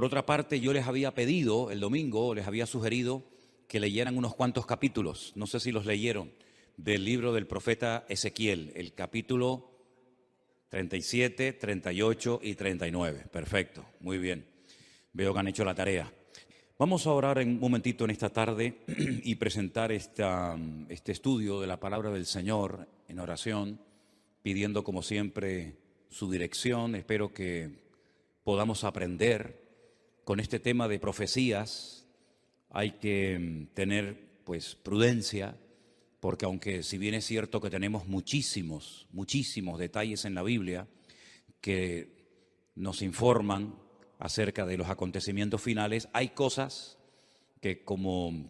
Por otra parte, yo les había pedido el domingo, les había sugerido que leyeran unos cuantos capítulos, no sé si los leyeron, del libro del profeta Ezequiel, el capítulo 37, 38 y 39. Perfecto, muy bien. Veo que han hecho la tarea. Vamos a orar un momentito en esta tarde y presentar este estudio de la palabra del Señor en oración, pidiendo como siempre su dirección. Espero que podamos aprender con este tema de profecías. Hay que tener pues prudencia, porque aunque si bien es cierto que tenemos muchísimos detalles en la Biblia que nos informan acerca de los acontecimientos finales, hay cosas que como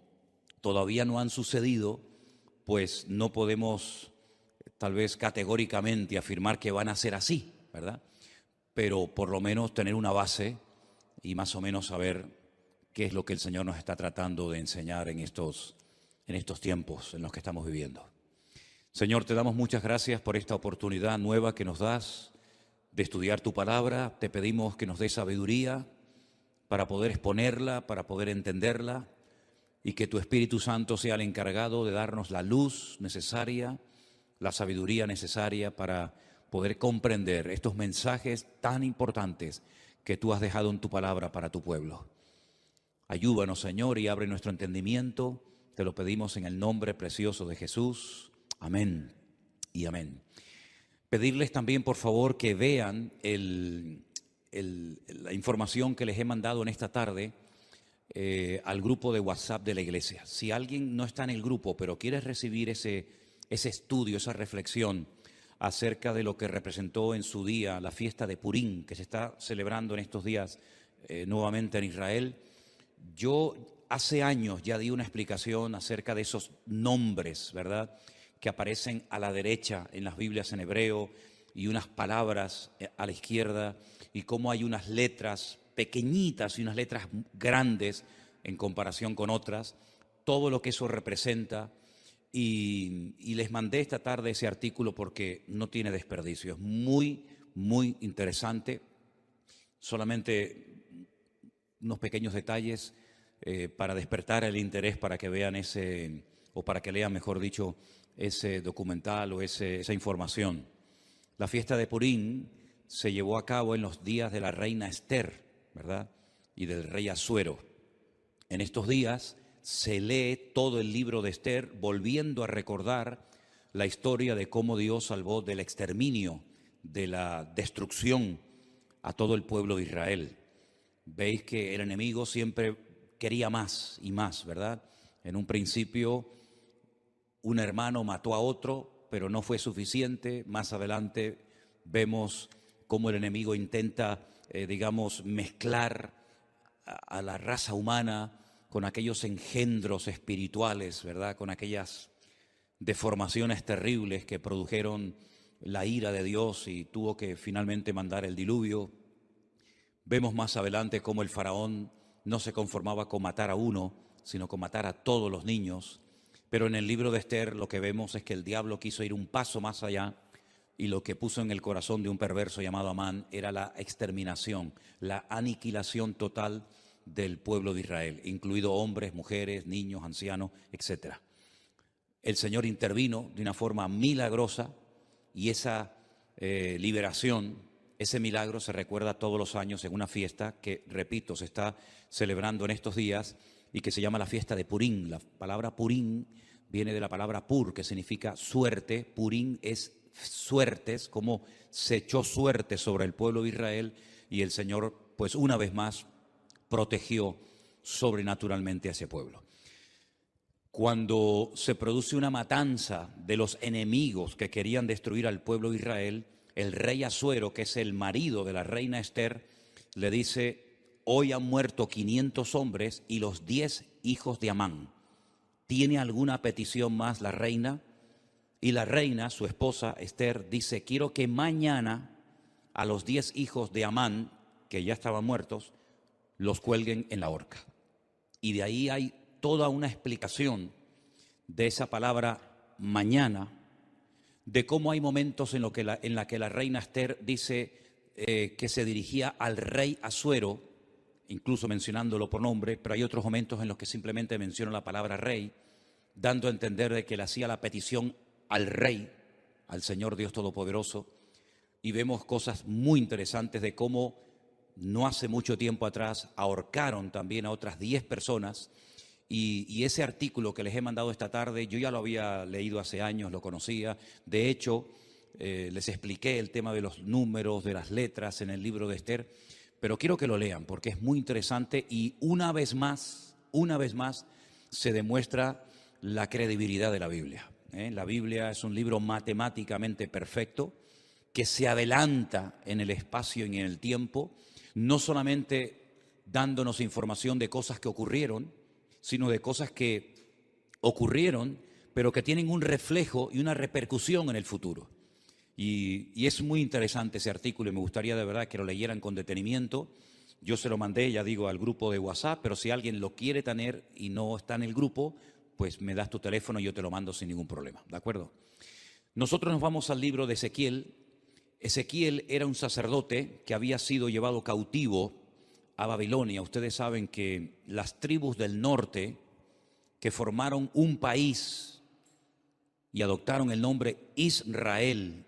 todavía no han sucedido, pues no podemos tal vez categóricamente afirmar que van a ser así, ¿verdad? Pero por lo menos tener una base y más o menos saber qué es lo que el Señor nos está tratando de enseñar en estos tiempos en los que estamos viviendo. Señor, te damos muchas gracias por esta oportunidad nueva que nos das de estudiar tu palabra. Te pedimos que nos des sabiduría para poder exponerla, para poder entenderla, y que tu Espíritu Santo sea el encargado de darnos la luz necesaria, la sabiduría necesaria para poder comprender estos mensajes tan importantes que tú has dejado en tu palabra para tu pueblo. Ayúdanos, Señor, y abre nuestro entendimiento. Te lo pedimos en el nombre precioso de Jesús. Amén y amén. Pedirles también, por favor, que vean la información que les he mandado en esta tarde al grupo de WhatsApp de la iglesia. Si alguien no está en el grupo, pero quiere recibir ese estudio, esa reflexión acerca de lo que representó en su día la fiesta de Purim, que se está celebrando en estos días nuevamente en Israel. Yo hace años ya di una explicación acerca de esos nombres, ¿verdad?, que aparecen a la derecha en las Biblias en hebreo y unas palabras a la izquierda, y cómo hay unas letras pequeñitas y unas letras grandes en comparación con otras, todo lo que eso representa. Y les mandé esta tarde ese artículo porque no tiene desperdicio, es muy interesante. Solamente unos pequeños detalles para despertar el interés, para que vean o para que lean, mejor dicho, ese documental o esa información. La fiesta de Purim se llevó a cabo en los días de la reina Esther, ¿verdad?, y del rey Asuero. En estos días se lee todo el libro de Esther, volviendo a recordar la historia de cómo Dios salvó del exterminio, de la destrucción a todo el pueblo de Israel. Veis que el enemigo siempre quería más y más, ¿verdad? En un principio un hermano mató a otro, pero no fue suficiente. Más adelante vemos cómo el enemigo intenta, mezclar a la raza humana con aquellos engendros espirituales, ¿verdad?, con aquellas deformaciones terribles que produjeron la ira de Dios y tuvo que finalmente mandar el diluvio. Vemos más adelante cómo el faraón no se conformaba con matar a uno, sino con matar a todos los niños. Pero en el libro de Esther lo que vemos es que el diablo quiso ir un paso más allá, y lo que puso en el corazón de un perverso llamado Amán era la exterminación, la aniquilación total del pueblo de Israel, incluido hombres, mujeres, niños, ancianos, etc. El Señor intervino de una forma milagrosa, y esa liberación, ese milagro se recuerda todos los años en una fiesta que, repito, se está celebrando en estos días y que se llama la fiesta de Purim. La palabra Purim viene de la palabra pur, que significa suerte. Purim es suertes, como se echó suerte sobre el pueblo de Israel, y el Señor, pues una vez más, protegió sobrenaturalmente a ese pueblo. Cuando se produce una matanza de los enemigos que querían destruir al pueblo de Israel, el rey Asuero, que es el marido de la reina Esther, le dice: hoy han muerto 500 hombres y los 10 hijos de Amán. ¿Tiene alguna petición más la reina? Y la reina, su esposa Esther, dice: quiero que mañana a los 10 hijos de Amán, que ya estaban muertos, los cuelguen en la horca. Y de ahí hay toda una explicación de esa palabra mañana, de cómo hay momentos en la que la reina Esther dice que se dirigía al rey Asuero, incluso mencionándolo por nombre, pero hay otros momentos en los que simplemente menciona la palabra rey, dando a entender de que le hacía la petición al rey, al Señor Dios Todopoderoso, y vemos cosas muy interesantes de cómo no hace mucho tiempo atrás ahorcaron también a otras 10 personas, y ese artículo que les he mandado esta tarde, yo ya lo había leído hace años, lo conocía, de hecho, les expliqué el tema de los números, de las letras en el libro de Esther, pero quiero que lo lean porque es muy interesante y una vez más, se demuestra la credibilidad de la Biblia. La Biblia es un libro matemáticamente perfecto que se adelanta en el espacio y en el tiempo, no solamente dándonos información de cosas que ocurrieron, sino de cosas que ocurrieron, pero que tienen un reflejo y una repercusión en el futuro. Y es muy interesante ese artículo y me gustaría de verdad que lo leyeran con detenimiento. Yo se lo mandé, ya digo, al grupo de WhatsApp, pero si alguien lo quiere tener y no está en el grupo, pues me das tu teléfono y yo te lo mando sin ningún problema, ¿de acuerdo? Nosotros nos vamos al libro de Ezequiel. Ezequiel era un sacerdote que había sido llevado cautivo a Babilonia. Ustedes saben que las tribus del norte que formaron un país y adoptaron el nombre Israel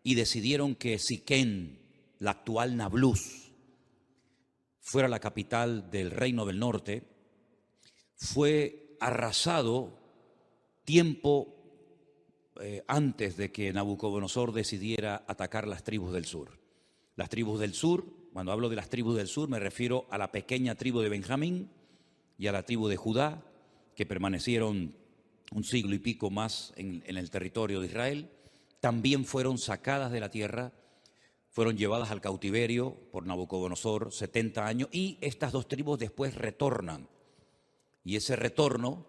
y decidieron que Siquén, la actual Nablus, fuera la capital del reino del norte, fue arrasado tiempo antes de que Nabucodonosor decidiera atacar las tribus del sur. Las tribus del sur, cuando hablo de las tribus del sur, me refiero a la pequeña tribu de Benjamín y a la tribu de Judá, que permanecieron un siglo y pico más en el territorio de Israel. También fueron sacadas de la tierra, fueron llevadas al cautiverio por Nabucodonosor 70 años, y estas dos tribus después retornan. Y ese retorno,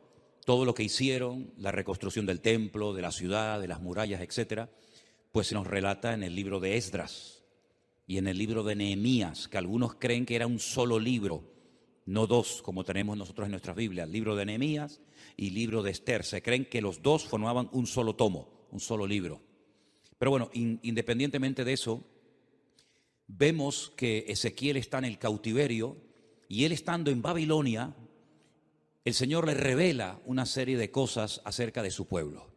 todo lo que hicieron, la reconstrucción del templo, de la ciudad, de las murallas, etcétera, pues se nos relata en el libro de Esdras y en el libro de Nehemías, que algunos creen que era un solo libro, no dos, como tenemos nosotros en nuestras Biblias, el libro de Nehemías y el libro de Esther. Se creen que los dos formaban un solo tomo, un solo libro. Pero bueno, independientemente de eso, vemos que Ezequiel está en el cautiverio y él estando en Babilonia, el Señor le revela una serie de cosas acerca de su pueblo.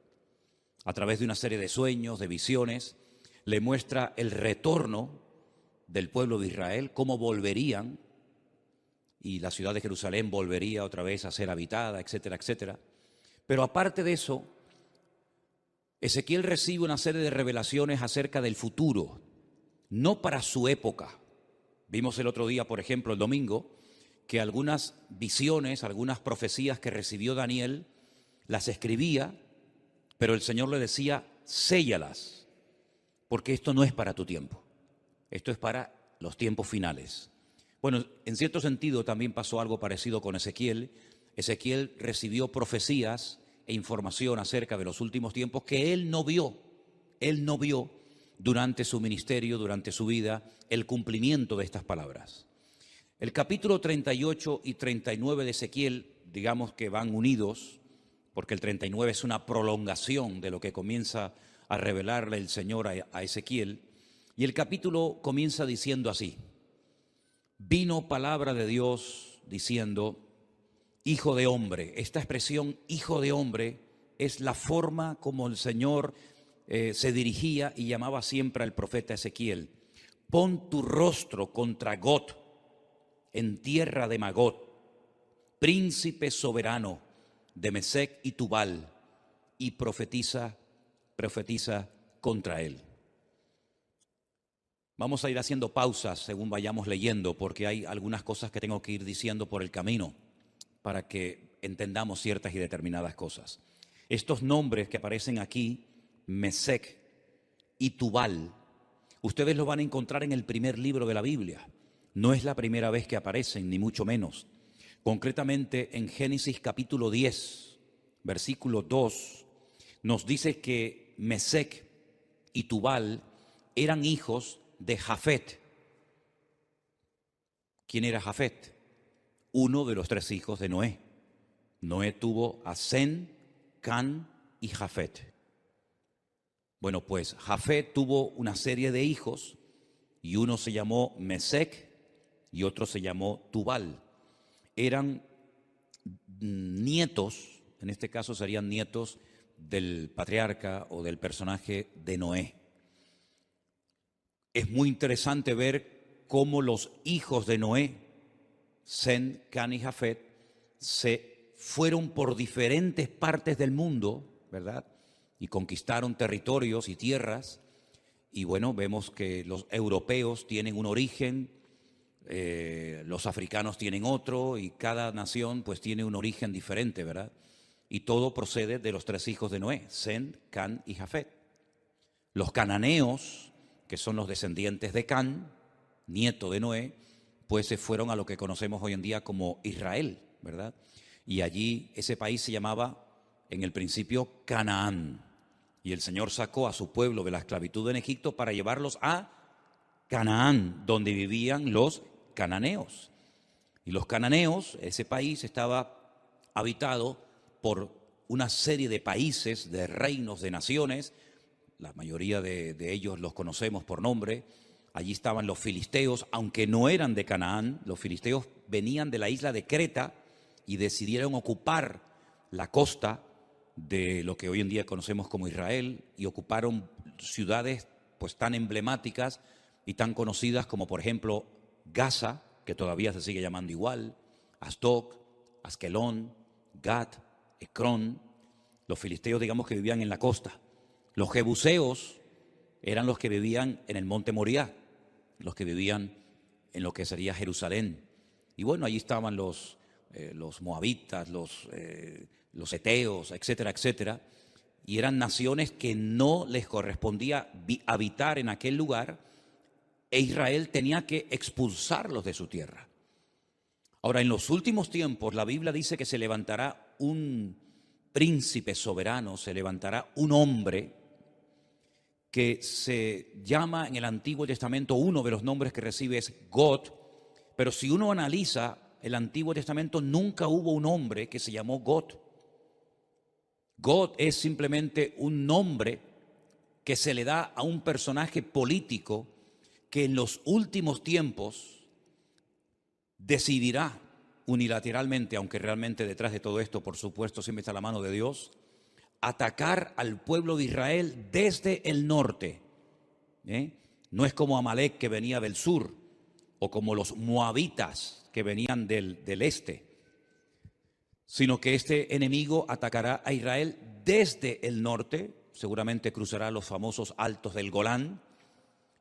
A través de una serie de sueños, de visiones, le muestra el retorno del pueblo de Israel, cómo volverían, y la ciudad de Jerusalén volvería otra vez a ser habitada, etcétera, etcétera. Pero aparte de eso, Ezequiel recibe una serie de revelaciones acerca del futuro, no para su época. Vimos el otro día, por ejemplo, el domingo, que algunas visiones, algunas profecías que recibió Daniel, las escribía, pero el Señor le decía, séllalas, porque esto no es para tu tiempo, esto es para los tiempos finales. Bueno, en cierto sentido también pasó algo parecido con Ezequiel. Ezequiel recibió profecías e información acerca de los últimos tiempos que él no vio durante su ministerio, durante su vida, el cumplimiento de estas palabras. El capítulo 38 y 39 de Ezequiel, digamos que van unidos, porque el 39 es una prolongación de lo que comienza a revelarle el Señor a Ezequiel, y el capítulo comienza diciendo así: vino palabra de Dios diciendo, hijo de hombre. Esta expresión, hijo de hombre, es la forma como el Señor se dirigía y llamaba siempre al profeta Ezequiel. Pon tu rostro contra Got, en tierra de Magot, príncipe soberano de Mesec y Tubal, y profetiza contra él. Vamos a ir haciendo pausas según vayamos leyendo, porque hay algunas cosas que tengo que ir diciendo por el camino para que entendamos ciertas y determinadas cosas. Estos nombres que aparecen aquí, Mesec y Tubal, ustedes los van a encontrar en el primer libro de la Biblia. No es la primera vez que aparecen, ni mucho menos. Concretamente en Génesis capítulo 10, versículo 2, nos dice que Mesec y Tubal eran hijos de Jafet. ¿Quién era Jafet? Uno de los tres hijos de Noé. Noé tuvo a Sem, Can y Jafet. Bueno, pues Jafet tuvo una serie de hijos y uno se llamó Mesec y otro se llamó Tubal. Eran nietos, en este caso serían nietos del patriarca o del personaje de Noé. Es muy interesante ver cómo los hijos de Noé, Sem, Can y Jafet, se fueron por diferentes partes del mundo, ¿verdad? Y conquistaron territorios y tierras. Y bueno, vemos que los europeos tienen un origen, los africanos tienen otro, y cada nación pues tiene un origen diferente, ¿verdad? Y todo procede de los tres hijos de Noé, Sem, Can y Jafet. Los cananeos, que son los descendientes de Can, nieto de Noé, pues se fueron a lo que conocemos hoy en día como Israel, ¿verdad? Y allí ese país se llamaba en el principio Canaán. Y el Señor sacó a su pueblo de la esclavitud en Egipto para llevarlos a Canaán, donde vivían los cananeos. Y los cananeos, ese país estaba habitado por una serie de países, de reinos, de naciones. La mayoría de ellos los conocemos por nombre. Allí estaban los filisteos, aunque no eran de Canaán. Los filisteos venían de la isla de Creta y decidieron ocupar la costa de lo que hoy en día conocemos como Israel, y ocuparon ciudades pues tan emblemáticas y tan conocidas como por ejemplo Gaza, que todavía se sigue llamando igual, Asdod, Askelón, Gat, Ecrón. Los filisteos, digamos, que vivían en la costa. Los jebuseos eran los que vivían en el monte Moriah, los que vivían en lo que sería Jerusalén. Y bueno, allí estaban los moabitas, los eteos, etcétera, etcétera. Y eran naciones que no les correspondía habitar en aquel lugar, e Israel tenía que expulsarlos de su tierra. Ahora, en los últimos tiempos, la Biblia dice que se levantará un príncipe soberano, se levantará un hombre que se llama en el Antiguo Testamento, uno de los nombres que recibe es God, pero si uno analiza el Antiguo Testamento, nunca hubo un hombre que se llamó God. God es simplemente un nombre que se le da a un personaje político que en los últimos tiempos decidirá unilateralmente, aunque realmente detrás de todo esto, por supuesto, siempre está la mano de Dios, atacar al pueblo de Israel desde el norte. No es como Amalek, que venía del sur, o como los moabitas, que venían del este, sino que este enemigo atacará a Israel desde el norte, seguramente cruzará los famosos altos del Golán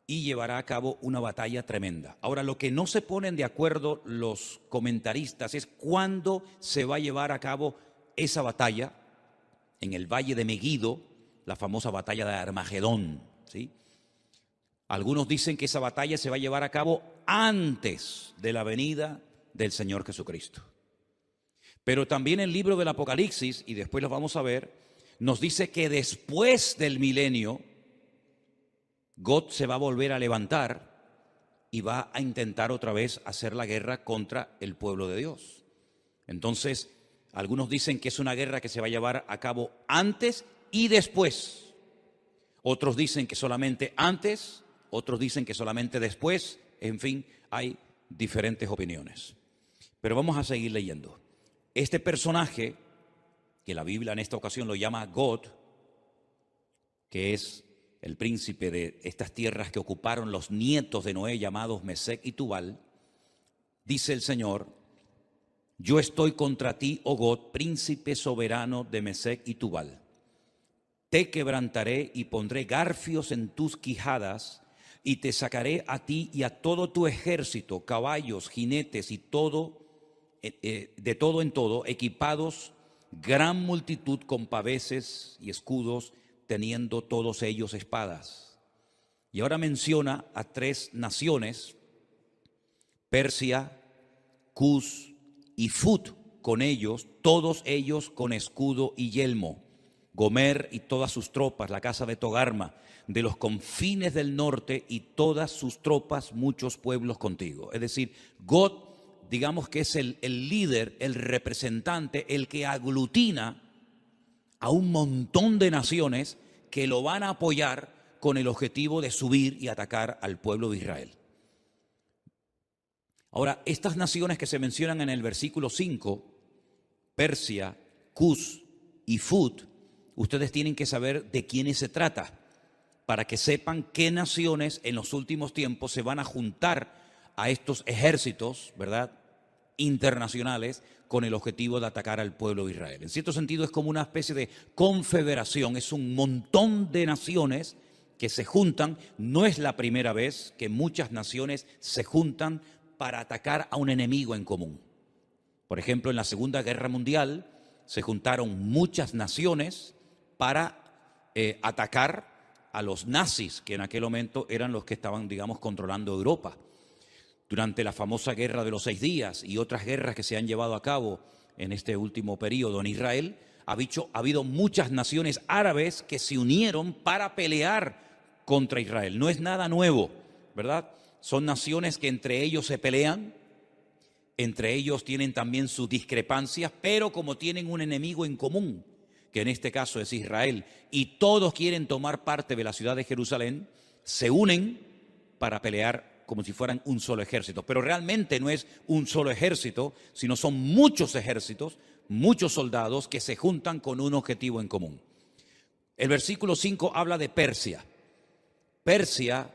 y llevará a cabo una batalla tremenda. Ahora, lo que no se ponen de acuerdo los comentaristas es cuándo se va a llevar a cabo esa batalla en el valle de Meguido, la famosa batalla de Armagedón, ¿sí? Algunos dicen que esa batalla se va a llevar a cabo antes de la venida del Señor Jesucristo. Pero también el libro del Apocalipsis, y después lo vamos a ver, nos dice que después del milenio, God se va a volver a levantar y va a intentar otra vez hacer la guerra contra el pueblo de Dios. Entonces, algunos dicen que es una guerra que se va a llevar a cabo antes y después. Otros dicen que solamente antes, otros dicen que solamente después. En fin, hay diferentes opiniones. Pero vamos a seguir leyendo. Este personaje, que la Biblia en esta ocasión lo llama God, que es el príncipe de estas tierras que ocuparon los nietos de Noé, llamados Mesec y Tubal, dice el Señor: yo estoy contra ti, oh God, príncipe soberano de Mesec y Tubal. Te quebrantaré y pondré garfios en tus quijadas, y te sacaré a ti y a todo tu ejército, caballos, jinetes y todo, de todo en todo, equipados, gran multitud con paveses y escudos, teniendo todos ellos espadas. Y ahora menciona a tres naciones: Persia, Cus y Fut, con ellos, todos ellos con escudo y yelmo. Gomer y todas sus tropas, la casa de Togarma, de los confines del norte y todas sus tropas, muchos pueblos contigo. Es decir, God, digamos que es el líder, el representante, el que aglutina a un montón de naciones que lo van a apoyar con el objetivo de subir y atacar al pueblo de Israel. Ahora, estas naciones que se mencionan en el versículo 5, Persia, Cus y Fut, ustedes tienen que saber de quiénes se trata, para que sepan qué naciones en los últimos tiempos se van a juntar a estos ejércitos, ¿verdad?, internacionales, con el objetivo de atacar al pueblo de Israel. En cierto sentido es como una especie de confederación, es un montón de naciones que se juntan. No es la primera vez que muchas naciones se juntan para atacar a un enemigo en común. Por ejemplo, en la Segunda Guerra Mundial se juntaron muchas naciones para atacar a los nazis, que en aquel momento eran los que estaban, digamos, controlando Europa. Durante la famosa Guerra de los 6 días y otras guerras que se han llevado a cabo en este último periodo en Israel, ha habido muchas naciones árabes que se unieron para pelear contra Israel. No es nada nuevo, ¿verdad? Son naciones que entre ellos se pelean, entre ellos tienen también sus discrepancias, pero como tienen un enemigo en común, que en este caso es Israel, y todos quieren tomar parte de la ciudad de Jerusalén, se unen para pelear como si fueran un solo ejército. Pero realmente no es un solo ejército, sino son muchos ejércitos, muchos soldados que se juntan con un objetivo en común. El versículo 5 habla de Persia. Persia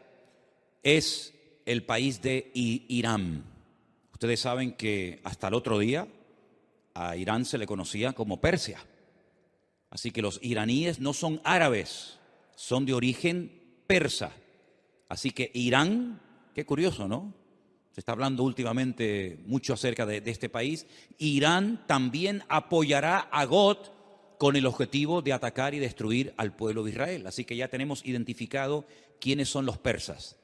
es el país de Irán. Ustedes saben que hasta el otro día a Irán se le conocía como Persia. Así que los iraníes no son árabes, son de origen persa. Así que Irán, qué curioso, ¿no? Se está hablando últimamente mucho acerca de este país. Irán también apoyará a Gog con el objetivo de atacar y destruir al pueblo de Israel. Así que ya tenemos identificado quiénes son los persas.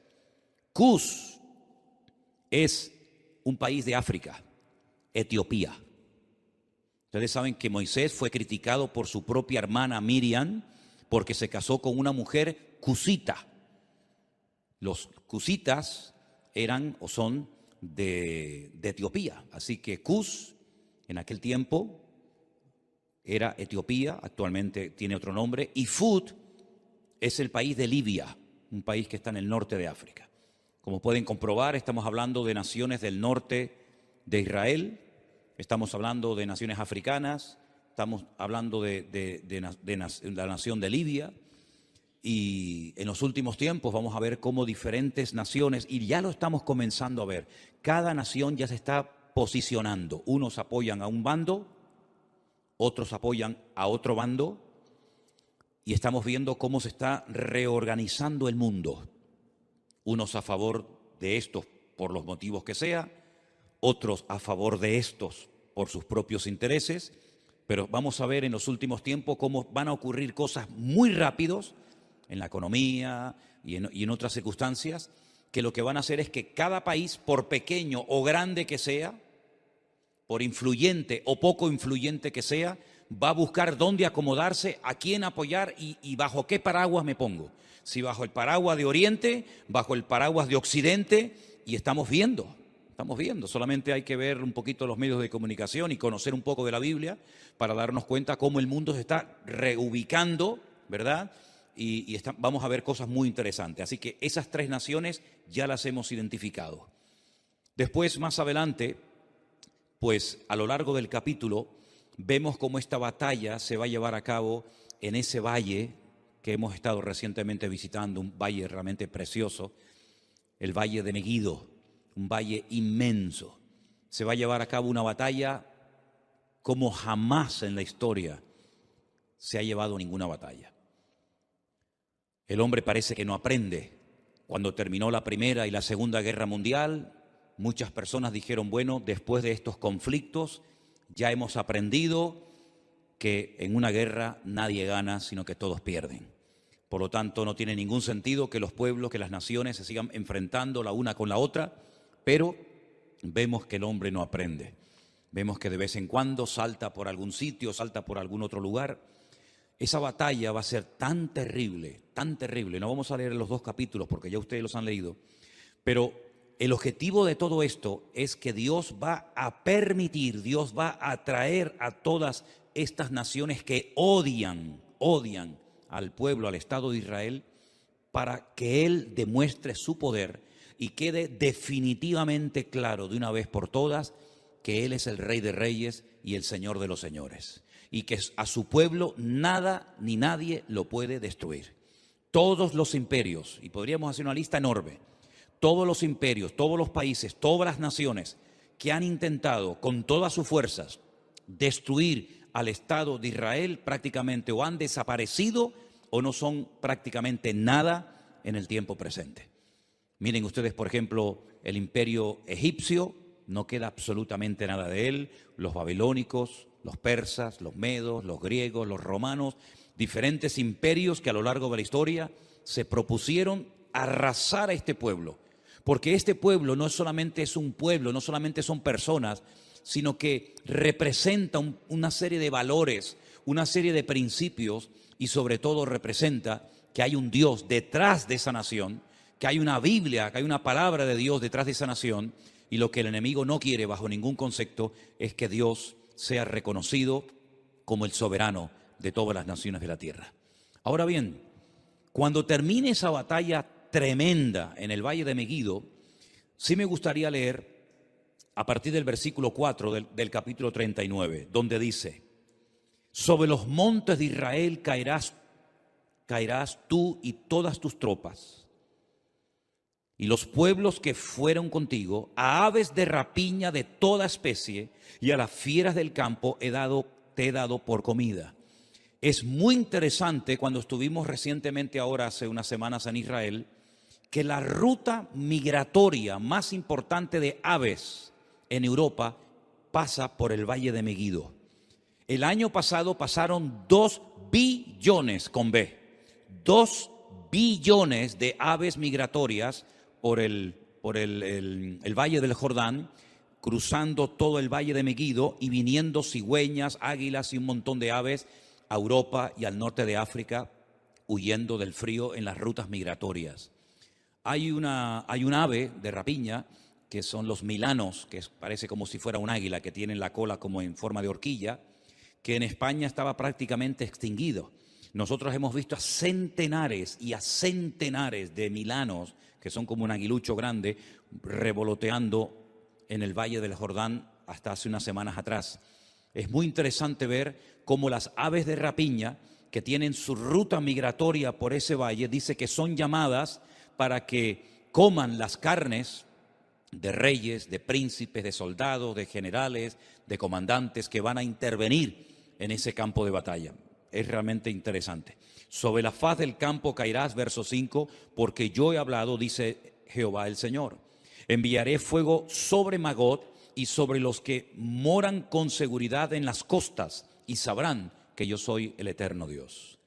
Cus es un país de África, Etiopía. Ustedes saben que Moisés fue criticado por su propia hermana Miriam porque se casó con una mujer cusita. Los cusitas eran o son de Etiopía. Así que Cus, en aquel tiempo, era Etiopía, actualmente tiene otro nombre, y Fut es el país de Libia, un país que está en el norte de África. Como pueden comprobar, estamos hablando de naciones del norte de Israel, estamos hablando de naciones africanas, estamos hablando de la nación de Libia. Y en los últimos tiempos vamos a ver cómo diferentes naciones, y ya lo estamos comenzando a ver, cada nación ya se está posicionando. Unos apoyan a un bando, otros apoyan a otro bando, y estamos viendo cómo se está reorganizando el mundo. Unos a favor de estos por los motivos que sea, otros a favor de estos por sus propios intereses, pero vamos a ver en los últimos tiempos cómo van a ocurrir cosas muy rápidos en la economía y en otras circunstancias, que lo que van a hacer es que cada país, por pequeño o grande que sea, por influyente o poco influyente que sea, va a buscar dónde acomodarse, a quién apoyar y bajo qué paraguas me pongo. Si bajo el paraguas de Oriente, bajo el paraguas de Occidente, y estamos viendo. Solamente hay que ver un poquito los medios de comunicación y conocer un poco de la Biblia para darnos cuenta cómo el mundo se está reubicando, ¿verdad? Y vamos a ver cosas muy interesantes. Así que esas 3 naciones ya las hemos identificado. Después, más adelante, pues a lo largo del capítulo, vemos cómo esta batalla se va a llevar a cabo en ese valle que hemos estado recientemente visitando, un valle realmente precioso, el valle de Megiddo, un valle inmenso. Se va a llevar a cabo una batalla como jamás en la historia se ha llevado ninguna batalla. El hombre parece que no aprende. Cuando terminó la Primera y la Segunda Guerra Mundial, muchas personas dijeron, bueno, después de estos conflictos ya hemos aprendido que en una guerra nadie gana, sino que todos pierden. Por lo tanto, no tiene ningún sentido que los pueblos, que las naciones se sigan enfrentando la una con la otra, pero vemos que el hombre no aprende. Vemos que de vez en cuando salta por algún sitio, salta por algún otro lugar. Esa batalla va a ser tan terrible, no vamos a leer los 2 capítulos porque ya ustedes los han leído, pero el objetivo de todo esto es que Dios va a permitir, Dios va a atraer a todas estas naciones que odian al pueblo, al Estado de Israel, para que Él demuestre su poder y quede definitivamente claro de una vez por todas que Él es el Rey de Reyes y el Señor de los Señores, y que a su pueblo nada ni nadie lo puede destruir. Todos los imperios, y podríamos hacer una lista enorme, todos los imperios, todos los países, todas las naciones que han intentado con todas sus fuerzas destruir al Estado de Israel prácticamente o han desaparecido o no son prácticamente nada en el tiempo presente. Miren ustedes, por ejemplo, el imperio egipcio, no queda absolutamente nada de él, los babilónicos, los persas, los medos, los griegos, los romanos, diferentes imperios que a lo largo de la historia se propusieron arrasar a este pueblo, porque este pueblo no solamente es un pueblo, no solamente son personas, sino que representa una serie de valores, una serie de principios y sobre todo representa que hay un Dios detrás de esa nación, que hay una Biblia, que hay una palabra de Dios detrás de esa nación, y lo que el enemigo no quiere bajo ningún concepto es que Dios sea reconocido como el soberano de todas las naciones de la tierra. Ahora bien, cuando termine esa batalla tremenda en el Valle de Meguido, sí me gustaría leer a partir del versículo 4 del capítulo 39, donde dice: sobre los montes de Israel caerás tú y todas tus tropas, y los pueblos que fueron contigo, a aves de rapiña de toda especie y a las fieras del campo te he dado por comida. Es muy interesante, cuando estuvimos recientemente ahora hace unas semanas en Israel, que la ruta migratoria más importante de aves en Europa pasa por el Valle de Meguido. El año pasado pasaron 2 billones con B, 2 billones de aves migratorias por el Valle del Jordán, cruzando todo el Valle de Meguido y viniendo cigüeñas, águilas y un montón de aves a Europa y al norte de África, huyendo del frío en las rutas migratorias. Hay un ave de rapiña que son los milanos, que parece como si fuera un águila, que tienen la cola como en forma de horquilla, que en España estaba prácticamente extinguido. Nosotros hemos visto a centenares y a centenares de milanos, que son como un aguilucho grande, revoloteando en el Valle del Jordán hasta hace unas semanas atrás. Es muy interesante ver cómo las aves de rapiña, que tienen su ruta migratoria por ese valle, dice que son llamadas para que coman las carnes de reyes, de príncipes, de soldados, de generales, de comandantes que van a intervenir en ese campo de batalla. Es realmente interesante. Sobre la faz del campo caerás, verso 5, porque yo he hablado, dice Jehová el Señor. Enviaré fuego sobre Magog y sobre los que moran con seguridad en las costas, y sabrán que yo soy el eterno Dios.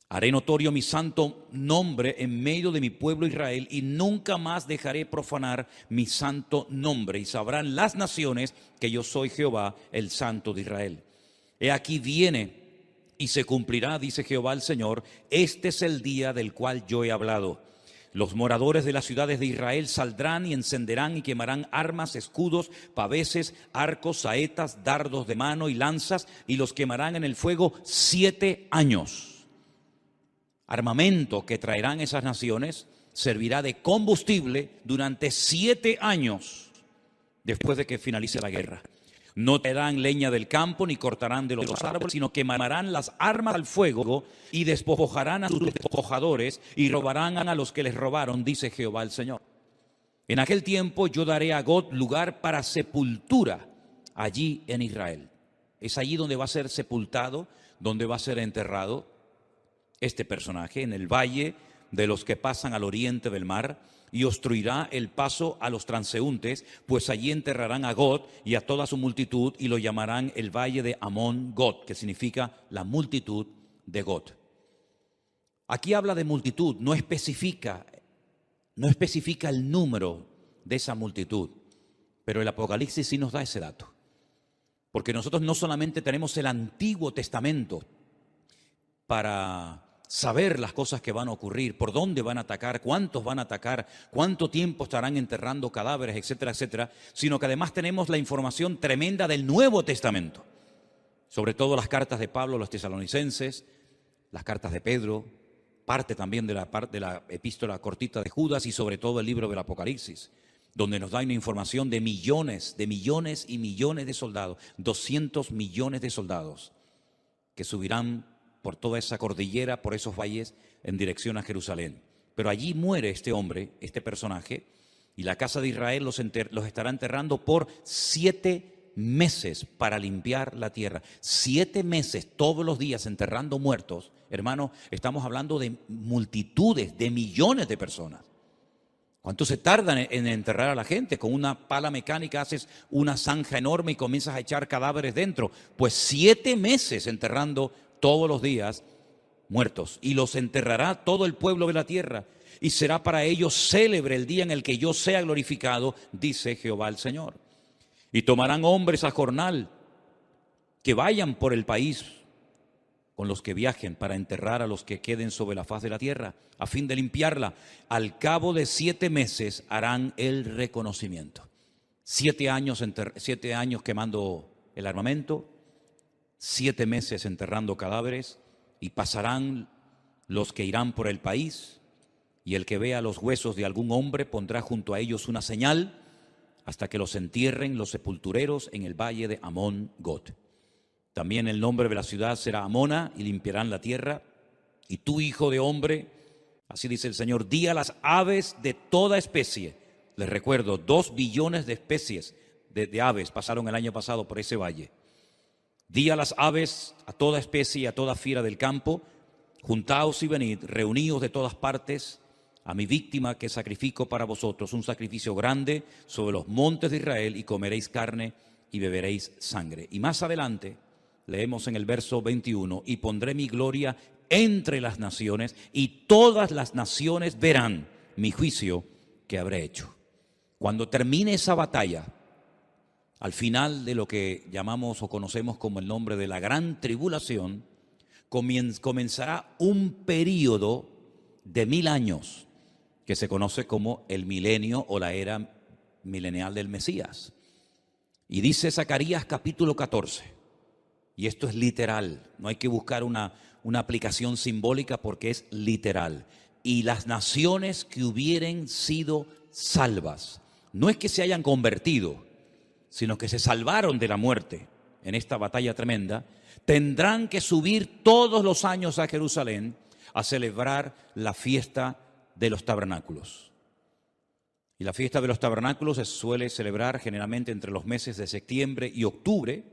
Haré notorio mi santo nombre en medio de mi pueblo Israel, y nunca más dejaré profanar mi santo nombre, y sabrán las naciones que yo soy Jehová, el Santo de Israel. He aquí viene y se cumplirá, dice Jehová el Señor, este es el día del cual yo he hablado. Los moradores de las ciudades de Israel saldrán y encenderán y quemarán armas, escudos, paveses, arcos, saetas, dardos de mano y lanzas, y los quemarán en el fuego 7 años. Armamento que traerán esas naciones servirá de combustible durante 7 años después de que finalice la guerra. No traerán leña del campo ni cortarán de los árboles, sino quemarán las armas al fuego y despojarán a sus despojadores y robarán a los que les robaron, dice Jehová el Señor. En aquel tiempo yo daré a Gog lugar para sepultura allí en Israel. Es allí donde va a ser sepultado, donde va a ser enterrado este personaje, en el valle de los que pasan al oriente del mar, y obstruirá el paso a los transeúntes, pues allí enterrarán a Gog y a toda su multitud, y lo llamarán el valle de Amón Gog, que significa la multitud de Gog. Aquí habla de multitud, no especifica el número de esa multitud, pero el Apocalipsis sí nos da ese dato. Porque nosotros no solamente tenemos el Antiguo Testamento para saber las cosas que van a ocurrir, por dónde van a atacar, cuántos van a atacar, cuánto tiempo estarán enterrando cadáveres, etcétera, etcétera, sino que además tenemos la información tremenda del Nuevo Testamento, sobre todo las cartas de Pablo a los tesalonicenses, las cartas de Pedro, parte también de la epístola cortita de Judas y sobre todo el libro del Apocalipsis, donde nos da una información de millones y millones de soldados, 200 millones de soldados que subirán por toda esa cordillera, por esos valles, en dirección a Jerusalén. Pero allí muere este hombre, este personaje, y la casa de Israel los estará enterrando por 7 meses para limpiar la tierra. 7 meses todos los días enterrando muertos. Hermano, estamos hablando de multitudes, de millones de personas. ¿Cuánto se tarda en enterrar a la gente? Con una pala mecánica haces una zanja enorme y comienzas a echar cadáveres dentro. Pues 7 meses enterrando todos los días muertos. Y los enterrará todo el pueblo de la tierra. Y será para ellos célebre el día en el que yo sea glorificado, dice Jehová el Señor. Y tomarán hombres a jornal que vayan por el país con los que viajen para enterrar a los que queden sobre la faz de la tierra, a fin de limpiarla. Al cabo de 7 meses harán el reconocimiento. 7 años quemando el armamento, 7 meses enterrando cadáveres, y pasarán los que irán por el país, y el que vea los huesos de algún hombre pondrá junto a ellos una señal, hasta que los entierren los sepultureros en el valle de Amón-Got. También el nombre de la ciudad será Amona, y limpiarán la tierra. Y tú, hijo de hombre, así dice el Señor, di a las aves de toda especie. Les recuerdo, 2 billones de especies de aves pasaron el año pasado por ese valle. Di a las aves, a toda especie y a toda fiera del campo, juntaos y venid, reuníos de todas partes, a mi víctima que sacrifico para vosotros, un sacrificio grande sobre los montes de Israel, y comeréis carne y beberéis sangre. Y más adelante leemos en el verso 21, y pondré mi gloria entre las naciones, y todas las naciones verán mi juicio que habré hecho. Cuando termine esa batalla, al final de lo que llamamos o conocemos como el nombre de la gran tribulación, comenzará un período de 1000 años, que se conoce como el milenio o la era milenial del Mesías. Y dice Zacarías capítulo 14, y esto es literal, no hay que buscar una aplicación simbólica porque es literal. Y las naciones que hubieren sido salvas, no es que se hayan convertido, sino que se salvaron de la muerte en esta batalla tremenda, tendrán que subir todos los años a Jerusalén a celebrar la fiesta de los tabernáculos. Y la fiesta de los tabernáculos se suele celebrar generalmente entre los meses de septiembre y octubre.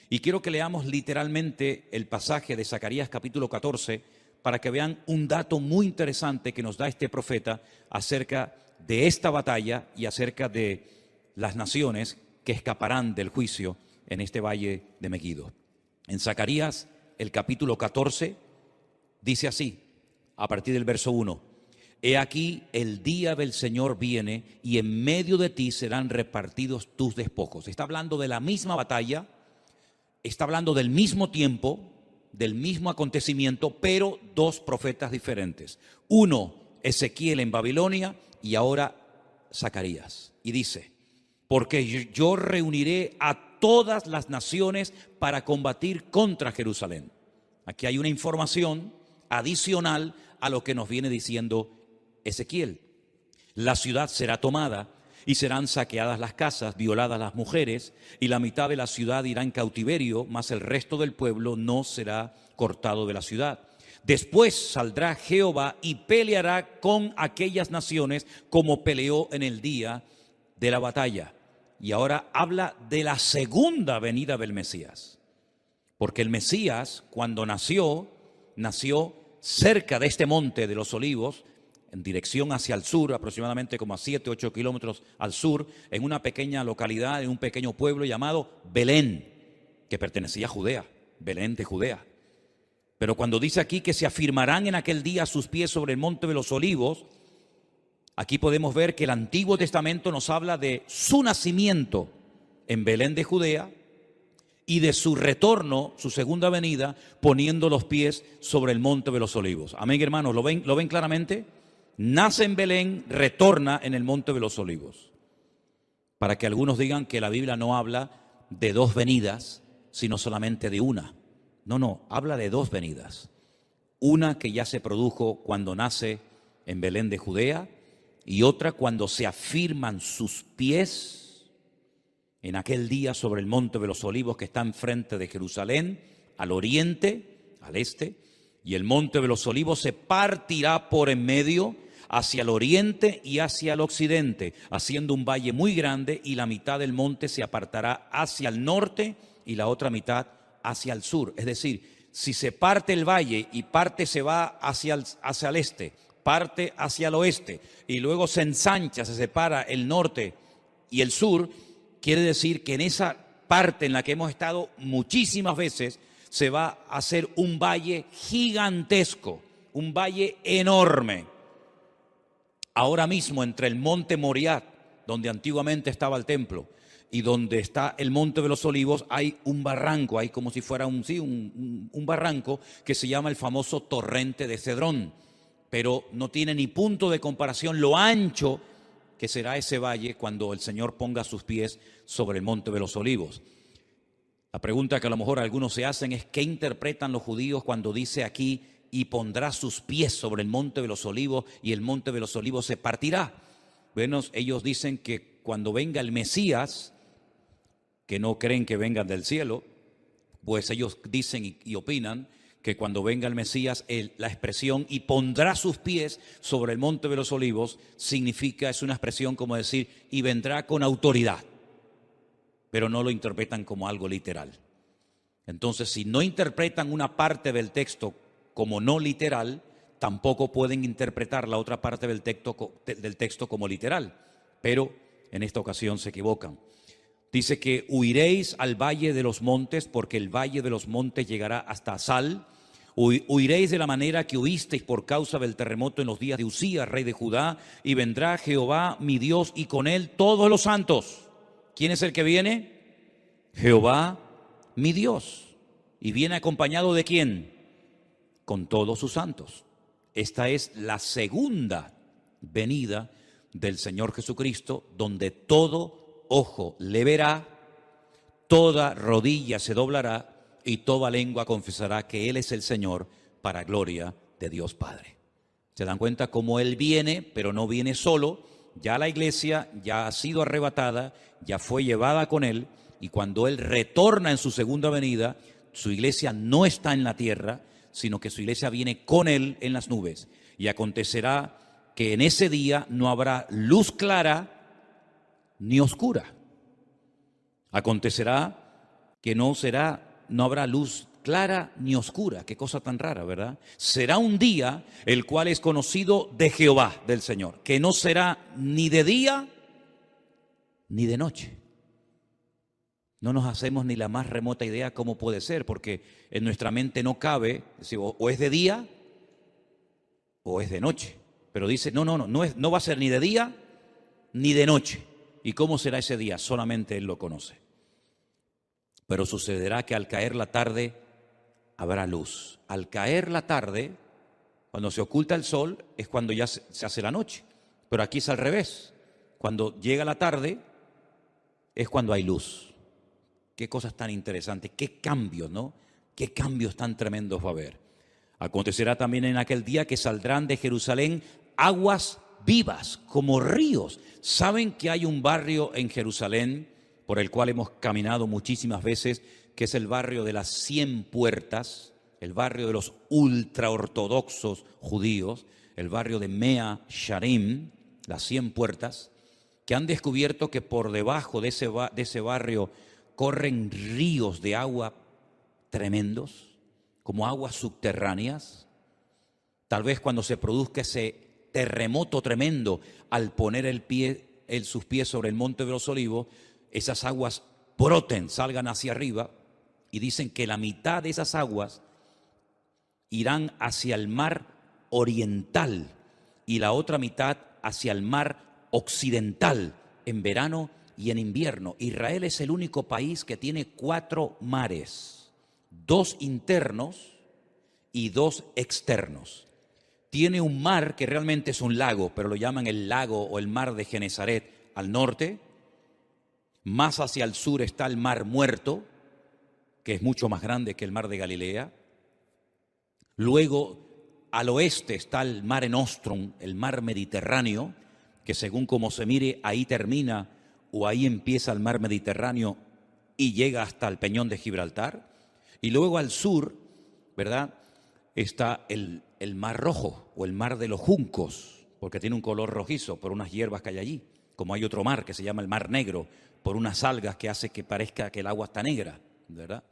Y quiero que leamos literalmente el pasaje de Zacarías capítulo 14 para que vean un dato muy interesante que nos da este profeta acerca de esta batalla y acerca de las naciones que escaparán del juicio en este valle de Megiddo. En Zacarías, el capítulo 14, dice así, a partir del verso 1, he aquí el día del Señor viene, y en medio de ti serán repartidos tus despojos. Está hablando de la misma batalla, está hablando del mismo tiempo, del mismo acontecimiento, pero 2 profetas diferentes. Uno, Ezequiel en Babilonia, y ahora Zacarías. Y dice, porque yo reuniré a todas las naciones para combatir contra Jerusalén. Aquí hay una información adicional a lo que nos viene diciendo Ezequiel. La ciudad será tomada y serán saqueadas las casas, violadas las mujeres, y la mitad de la ciudad irá en cautiverio, mas el resto del pueblo no será cortado de la ciudad. Después saldrá Jehová y peleará con aquellas naciones como peleó en el día de la batalla. Y ahora habla de la segunda venida del Mesías. Porque el Mesías, cuando nació cerca de este monte de los Olivos, en dirección hacia el sur, aproximadamente como a 7, 8 kilómetros al sur, en una pequeña localidad, en un pequeño pueblo llamado Belén, que pertenecía a Judea, Belén de Judea. Pero cuando dice aquí que se afirmarán en aquel día sus pies sobre el monte de los Olivos, aquí podemos ver que el Antiguo Testamento nos habla de su nacimiento en Belén de Judea y de su retorno, su segunda venida, poniendo los pies sobre el monte de los Olivos. Amén, hermanos, ¿lo ven claramente? Nace en Belén, retorna en el monte de los Olivos. Para que algunos digan que la Biblia no habla de 2 venidas, sino solamente de una. No, habla de 2 venidas. Una que ya se produjo cuando nace en Belén de Judea y otra cuando se afirman sus pies en aquel día sobre el monte de los olivos que está enfrente de Jerusalén, al oriente, al este, y el monte de los olivos se partirá por en medio hacia el oriente y hacia el occidente, haciendo un valle muy grande, y la mitad del monte se apartará hacia el norte y la otra mitad hacia el sur. Es decir, si se parte el valle y parte se va hacia el este, parte hacia el oeste y luego se ensancha, se separa el norte y el sur, quiere decir que en esa parte en la que hemos estado muchísimas veces se va a hacer un valle gigantesco, un valle enorme. Ahora mismo entre el monte Moriah, donde antiguamente estaba el templo, y donde está el monte de los olivos, hay un barranco, hay como si fuera un barranco que se llama el famoso torrente de Cedrón, pero no tiene ni punto de comparación lo ancho que será ese valle cuando el Señor ponga sus pies sobre el monte de los olivos. La pregunta que a lo mejor algunos se hacen es: ¿qué interpretan los judíos cuando dice aquí y pondrá sus pies sobre el monte de los olivos y el monte de los olivos se partirá? Bueno, ellos dicen que cuando venga el Mesías, que no creen que vengan del cielo, pues ellos dicen y opinan que cuando venga el Mesías, la expresión "y pondrá sus pies sobre el monte de los olivos" significa, es una expresión como decir "y vendrá con autoridad", pero no lo interpretan como algo literal. Entonces, si no interpretan una parte del texto como no literal, tampoco pueden interpretar la otra parte del texto como literal, pero en esta ocasión se equivocan. Dice que huiréis al valle de los montes, porque el valle de los montes llegará hasta Asal. Huiréis de la manera que huisteis por causa del terremoto en los días de Usías, rey de Judá, y vendrá Jehová mi Dios y con él todos los santos. ¿Quién es el que viene? Jehová mi Dios. ¿Y viene acompañado de quién? Con todos sus santos. Esta es la segunda venida del Señor Jesucristo, donde todo ojo le verá, toda rodilla se doblará y toda lengua confesará que Él es el Señor, para gloria de Dios Padre. ¿Se dan cuenta cómo Él viene, pero no viene solo? Ya la iglesia ya ha sido arrebatada, ya fue llevada con Él, y cuando Él retorna en su segunda venida, su iglesia no está en la tierra, sino que su iglesia viene con Él en las nubes. Y acontecerá que en ese día no habrá luz clara ni oscura. Acontecerá que no habrá luz clara ni oscura. Qué cosa tan rara, ¿verdad? Será un día el cual es conocido de Jehová, del Señor, que no será ni de día ni de noche. No nos hacemos ni la más remota idea cómo puede ser, porque en nuestra mente no cabe, o es de día o es de noche. Pero dice, no va a ser ni de día ni de noche. ¿Y cómo será ese día? Solamente Él lo conoce. Pero sucederá que al caer la tarde habrá luz. Al caer la tarde, cuando se oculta el sol, es cuando ya se hace la noche. Pero aquí es al revés. Cuando llega la tarde, es cuando hay luz. Qué cosas tan interesantes, qué cambios, ¿no? Qué cambios tan tremendos va a haber. Acontecerá también en aquel día que saldrán de Jerusalén aguas vivas como ríos. ¿Saben que hay un barrio en Jerusalén por el cual hemos caminado muchísimas veces, que es el barrio de las 100 puertas, el barrio de los ultraortodoxos judíos, el barrio de Mea Sharim, las 100 puertas, que han descubierto que por debajo de ese barrio corren ríos de agua tremendos, como aguas subterráneas? Tal vez cuando se produzca ese terremoto tremendo, al poner sus pies sobre el monte de los olivos, esas aguas broten, salgan hacia arriba, y dicen que la mitad de esas aguas irán hacia el mar oriental y la otra mitad hacia el mar occidental, en verano y en invierno. Israel es el único país que tiene 4 mares, 2 internos y 2 externos. Tiene un mar que realmente es un lago, pero lo llaman el lago o el mar de Genesaret al norte. Más hacia el sur está el mar Muerto, que es mucho más grande que el mar de Galilea. Luego al oeste está el Mare Nostrum, el mar Mediterráneo, que según como se mire, ahí termina o ahí empieza el mar Mediterráneo y llega hasta el Peñón de Gibraltar. Y luego al sur, ¿verdad?, está el Mar Rojo o el Mar de los Juncos, porque tiene un color rojizo por unas hierbas que hay allí. Como hay otro mar que se llama el Mar Negro, por unas algas que hace que parezca que el agua está negra, ¿verdad?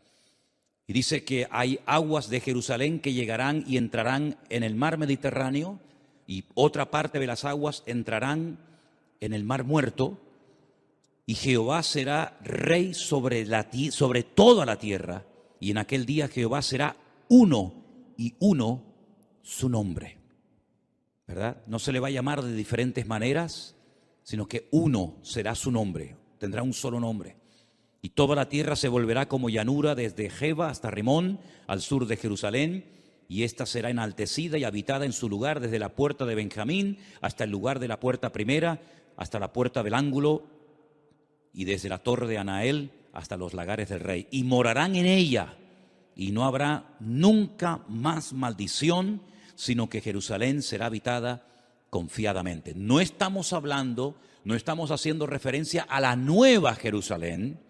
Y dice que hay aguas de Jerusalén que llegarán y entrarán en el mar Mediterráneo, y otra parte de las aguas entrarán en el Mar Muerto, y Jehová será rey sobre toda la tierra, y en aquel día Jehová será uno, y uno su nombre, ¿verdad? No se le va a llamar de diferentes maneras, sino que uno será su nombre, tendrá un solo nombre. Y toda la tierra se volverá como llanura desde Geba hasta Rimón, al sur de Jerusalén, y ésta será enaltecida y habitada en su lugar desde la puerta de Benjamín hasta el lugar de la puerta primera, hasta la puerta del ángulo, y desde la torre de Anael hasta los lagares del rey. Y morarán en ella, y no habrá nunca más maldición, sino que Jerusalén será habitada confiadamente. No estamos haciendo referencia a la nueva Jerusalén,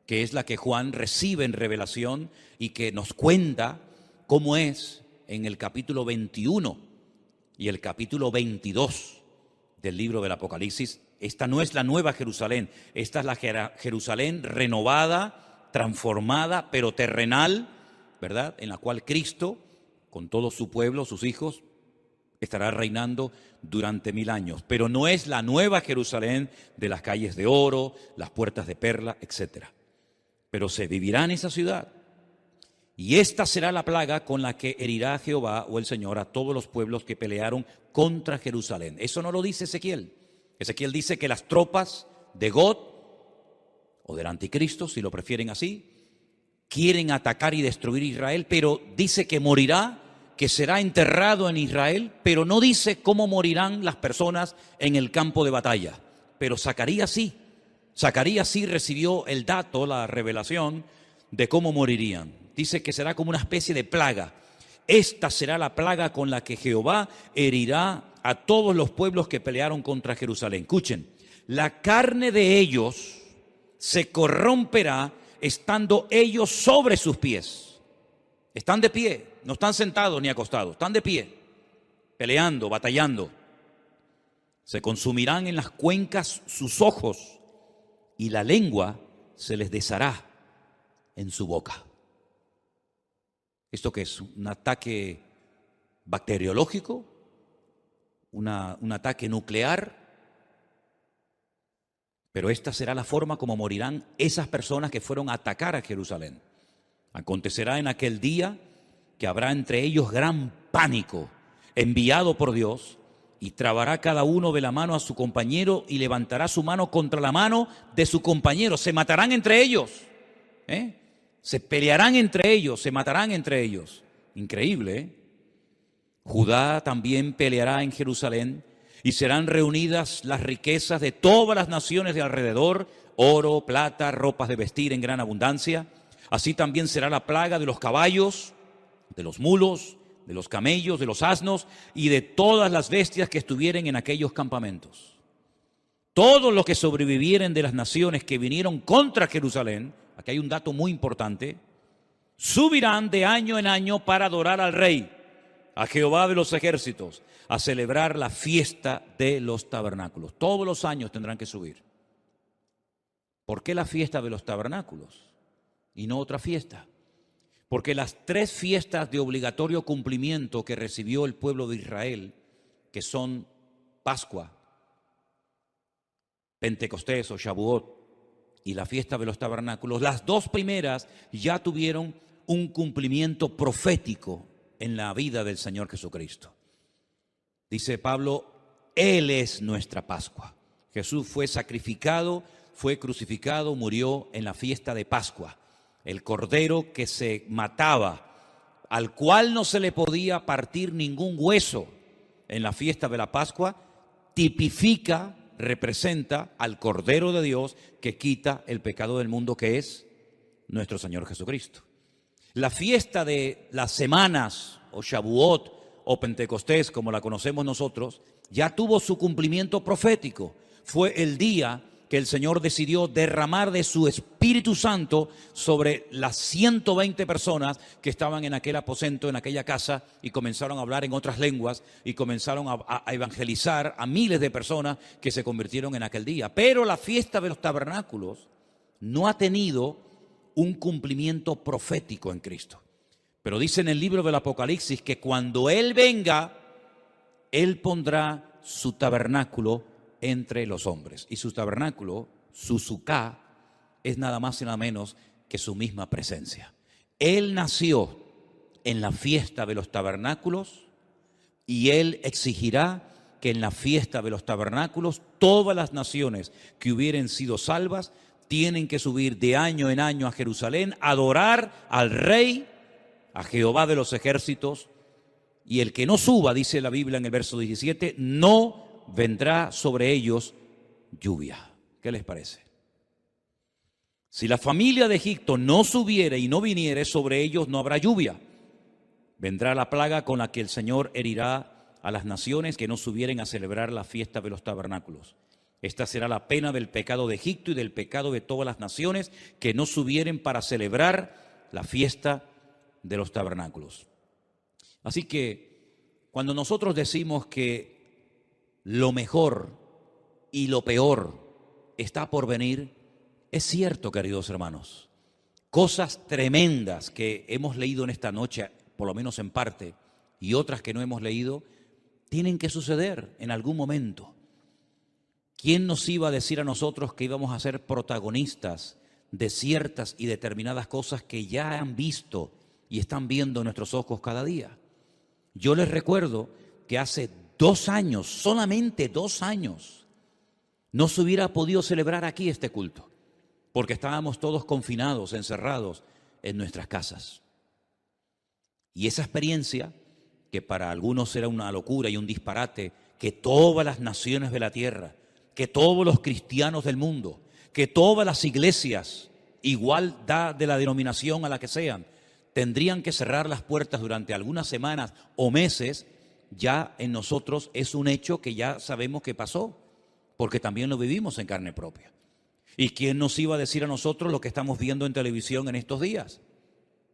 que es la que Juan recibe en revelación y que nos cuenta cómo es en el capítulo 21 y el capítulo 22 del libro del Apocalipsis. Esta no es la nueva Jerusalén, esta es la Jerusalén renovada, transformada, pero terrenal, ¿verdad?, en la cual Cristo, con todo su pueblo, sus hijos, estará reinando durante 1000 años. Pero no es la nueva Jerusalén de las calles de oro, las puertas de perla, etcétera. Pero se vivirá en esa ciudad. Y esta será la plaga con la que herirá Jehová o el Señor a todos los pueblos que pelearon contra Jerusalén. Eso no lo dice Ezequiel. Ezequiel dice que las tropas de Gog, o del anticristo, si lo prefieren así, quieren atacar y destruir Israel, pero dice que morirá, que será enterrado en Israel, pero no dice cómo morirán las personas en el campo de batalla. Pero Zacarías sí. Zacarías sí recibió el dato, la revelación de cómo morirían. Dice que será como una especie de plaga. Esta será la plaga con la que Jehová herirá a todos los pueblos que pelearon contra Jerusalén. Escuchen, la carne de ellos se corromperá estando ellos sobre sus pies. Están de pie, no están sentados ni acostados, están de pie, peleando, batallando. Se consumirán en las cuencas sus ojos, y la lengua se les deshará en su boca. ¿Esto qué es? ¿Un ataque bacteriológico? ¿Un ataque nuclear? Pero esta será la forma como morirán esas personas que fueron a atacar a Jerusalén. Acontecerá en aquel día que habrá entre ellos gran pánico enviado por Dios, y trabará cada uno de la mano a su compañero y levantará su mano contra la mano de su compañero. Se matarán entre ellos, se pelearán entre ellos, se matarán entre ellos. Increíble, ¿eh? Judá también peleará en Jerusalén, y serán reunidas las riquezas de todas las naciones de alrededor, oro, plata, ropas de vestir en gran abundancia. Así también será la plaga de los caballos, de los mulos, de los camellos, de los asnos y de todas las bestias que estuvieren en aquellos campamentos. Todos los que sobrevivieren de las naciones que vinieron contra Jerusalén, aquí hay un dato muy importante, subirán de año en año para adorar al Rey, a Jehová de los ejércitos, a celebrar la fiesta de los tabernáculos. Todos los años tendrán que subir. ¿Por qué la fiesta de los tabernáculos y no otra fiesta? Porque las 3 fiestas de obligatorio cumplimiento que recibió el pueblo de Israel, que son Pascua, Pentecostés o Shavuot y la fiesta de los tabernáculos, las 2 primeras ya tuvieron un cumplimiento profético en la vida del Señor Jesucristo. Dice Pablo, Él es nuestra Pascua. Jesús fue sacrificado, fue crucificado, murió en la fiesta de Pascua. El cordero que se mataba, al cual no se le podía partir ningún hueso en la fiesta de la Pascua, tipifica, representa al Cordero de Dios que quita el pecado del mundo, que es nuestro Señor Jesucristo. La fiesta de las semanas, o Shavuot, o Pentecostés, como la conocemos nosotros, ya tuvo su cumplimiento profético. Fue el día que el Señor decidió derramar de su Espíritu Santo sobre las 120 personas que estaban en aquel aposento, en aquella casa, y comenzaron a hablar en otras lenguas y comenzaron a evangelizar a miles de personas que se convirtieron en aquel día. Pero la fiesta de los tabernáculos no ha tenido un cumplimiento profético en Cristo. Pero dice en el libro del Apocalipsis que cuando Él venga, Él pondrá su tabernáculo entre los hombres. Y su tabernáculo, su suká, es nada más y nada menos que su misma presencia. Él nació en la fiesta de los tabernáculos y Él exigirá que en la fiesta de los tabernáculos todas las naciones que hubieren sido salvas tienen que subir de año en año a Jerusalén, a adorar al Rey, a Jehová de los ejércitos, y el que no suba, dice la Biblia en el verso 17, no vendrá sobre ellos lluvia. ¿Qué les parece? Si la familia de Egipto no subiere y no viniere, sobre ellos no habrá lluvia. Vendrá la plaga con la que el Señor herirá a las naciones que no subieren a celebrar la fiesta de los tabernáculos. Esta será la pena del pecado de Egipto y del pecado de todas las naciones que no subieren para celebrar la fiesta de los tabernáculos. Así que cuando nosotros decimos que lo mejor y lo peor está por venir, es cierto, queridos hermanos. Cosas tremendas que hemos leído en esta noche, por lo menos en parte, y otras que no hemos leído, tienen que suceder en algún momento. ¿Quién nos iba a decir a nosotros que íbamos a ser protagonistas de ciertas y determinadas cosas que ya han visto y están viendo nuestros ojos cada día? Yo les recuerdo que hace 2 años, solamente 2 años, no se hubiera podido celebrar aquí este culto, porque estábamos todos confinados, encerrados en nuestras casas. Y esa experiencia, que para algunos era una locura y un disparate, que todas las naciones de la tierra, que todos los cristianos del mundo, que todas las iglesias, igual da de la denominación a la que sean, tendrían que cerrar las puertas durante algunas semanas o meses, ya en nosotros es un hecho que ya sabemos que pasó, porque también lo vivimos en carne propia. ¿Y quién nos iba a decir a nosotros lo que estamos viendo en televisión en estos días?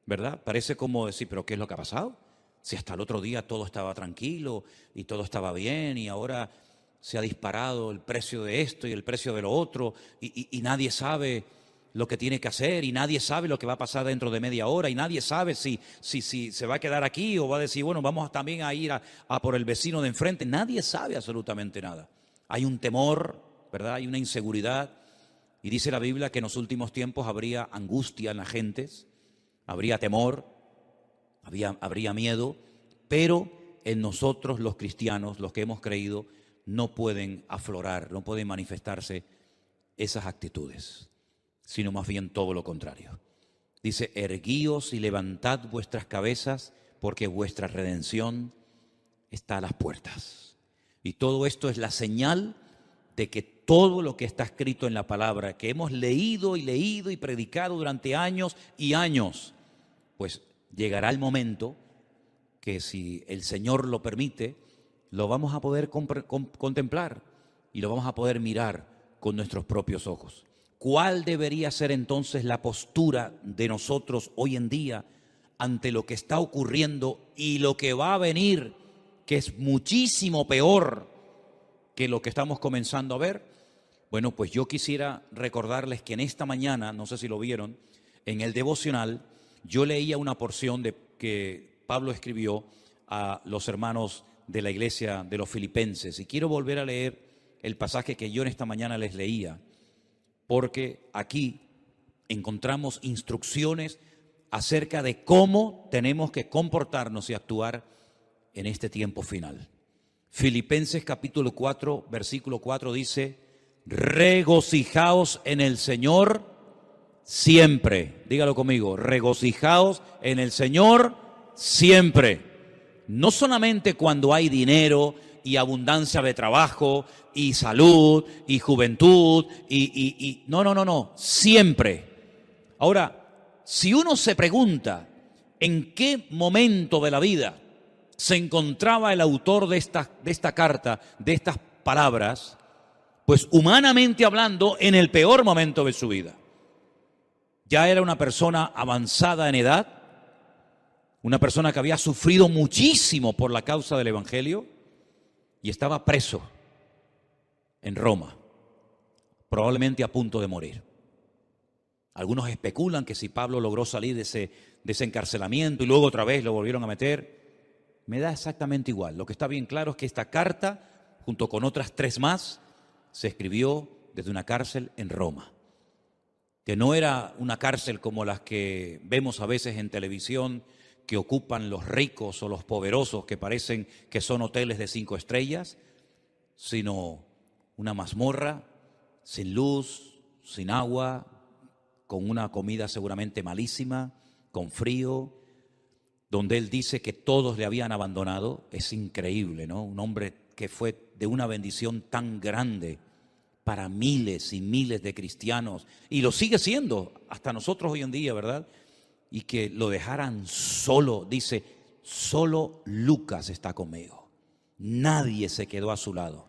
¿Verdad? Parece como decir, ¿pero qué es lo que ha pasado? Si hasta el otro día todo estaba tranquilo y todo estaba bien y ahora se ha disparado el precio de esto y el precio de lo otro y nadie sabe lo que tiene que hacer y nadie sabe lo que va a pasar dentro de media hora y nadie sabe si se va a quedar aquí o va a decir, bueno, vamos también a ir a por el vecino de enfrente. Nadie sabe absolutamente nada. Hay un temor, ¿verdad? Hay una inseguridad y dice la Biblia que en los últimos tiempos habría angustia en las gentes, habría temor, habría miedo, pero en nosotros los cristianos, los que hemos creído, no pueden aflorar, no pueden manifestarse esas actitudes, sino más bien todo lo contrario. Dice, erguíos y levantad vuestras cabezas, porque vuestra redención está a las puertas. Y todo esto es la señal de que todo lo que está escrito en la palabra, que hemos leído y predicado durante años y años, pues llegará el momento que, si el Señor lo permite, lo vamos a poder contemplar y lo vamos a poder mirar con nuestros propios ojos. ¿Cuál debería ser entonces la postura de nosotros hoy en día ante lo que está ocurriendo y lo que va a venir, que es muchísimo peor que lo que estamos comenzando a ver? Bueno, pues yo quisiera recordarles que en esta mañana, no sé si lo vieron, en el devocional yo leía una porción que Pablo escribió a los hermanos de la iglesia de los Filipenses, y quiero volver a leer el pasaje que yo en esta mañana les leía, porque aquí encontramos instrucciones acerca de cómo tenemos que comportarnos y actuar en este tiempo final. Filipenses capítulo 4, versículo 4 dice, regocijaos en el Señor siempre. Dígalo conmigo, regocijaos en el Señor siempre. No solamente cuando hay dinero y abundancia de trabajo y salud y juventud no, siempre. Ahora, si uno se pregunta en qué momento de la vida se encontraba el autor de esta carta, de estas palabras, pues humanamente hablando, en el peor momento de su vida. Ya era una persona avanzada en edad, una persona que había sufrido muchísimo por la causa del Evangelio y estaba preso en Roma, probablemente a punto de morir. Algunos especulan que si Pablo logró salir de ese encarcelamiento y luego otra vez lo volvieron a meter, me da exactamente igual. Lo que está bien claro es que esta carta, junto con otras 3 más, se escribió desde una cárcel en Roma, que no era una cárcel como las que vemos a veces en televisión, que ocupan los ricos o los poderosos, que parecen que son hoteles de 5 estrellas, sino una mazmorra, sin luz, sin agua, con una comida seguramente malísima, con frío, donde él dice que todos le habían abandonado. Es increíble, ¿no? Un hombre que fue de una bendición tan grande para miles y miles de cristianos, y lo sigue siendo hasta nosotros hoy en día, ¿verdad? Y que lo dejaran solo, dice, solo Lucas está conmigo. Nadie se quedó a su lado,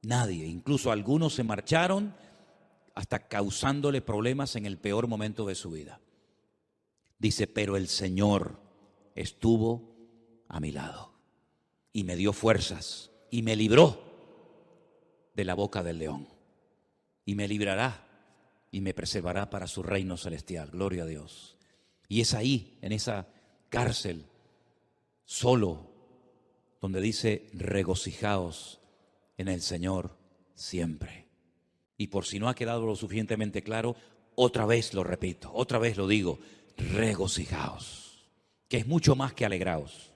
nadie, incluso algunos se marcharon hasta causándole problemas en el peor momento de su vida. Dice, pero el Señor estuvo a mi lado y me dio fuerzas y me libró de la boca del león, y me librará y me preservará para su reino celestial. Gloria a Dios. Y es ahí, en esa cárcel, solo, donde dice, regocijaos en el Señor siempre. Y por si no ha quedado lo suficientemente claro, otra vez lo repito, otra vez lo digo, regocijaos, que es mucho más que alegraos.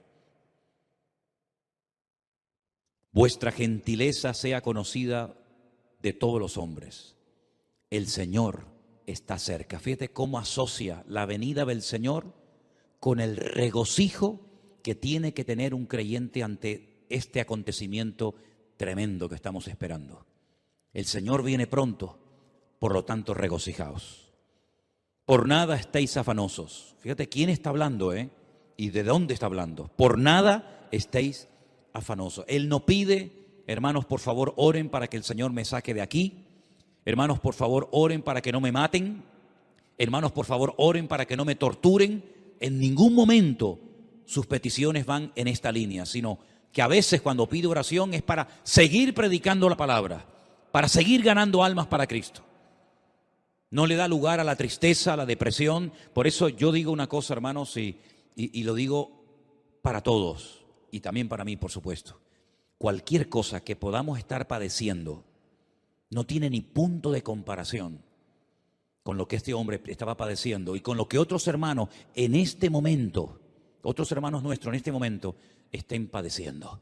Vuestra gentileza sea conocida de todos los hombres. El Señor está cerca. Fíjate cómo asocia la venida del Señor con el regocijo que tiene que tener un creyente ante este acontecimiento tremendo que estamos esperando. El Señor viene pronto, por lo tanto regocijaos. Por nada estéis afanosos. Fíjate quién está hablando, y de dónde está hablando. Por nada estéis afanosos. Él no pide, hermanos, por favor, oren para que el Señor me saque de aquí. Hermanos, por favor, oren para que no me maten. Hermanos, por favor, oren para que no me torturen. En ningún momento sus peticiones van en esta línea, sino que a veces cuando pide oración es para seguir predicando la palabra, para seguir ganando almas para Cristo. No le da lugar a la tristeza, a la depresión. Por eso yo digo una cosa, hermanos, y lo digo para todos, y también para mí, por supuesto. Cualquier cosa que podamos estar padeciendo no tiene ni punto de comparación con lo que este hombre estaba padeciendo y con lo que otros hermanos en este momento, otros hermanos nuestros en este momento estén padeciendo.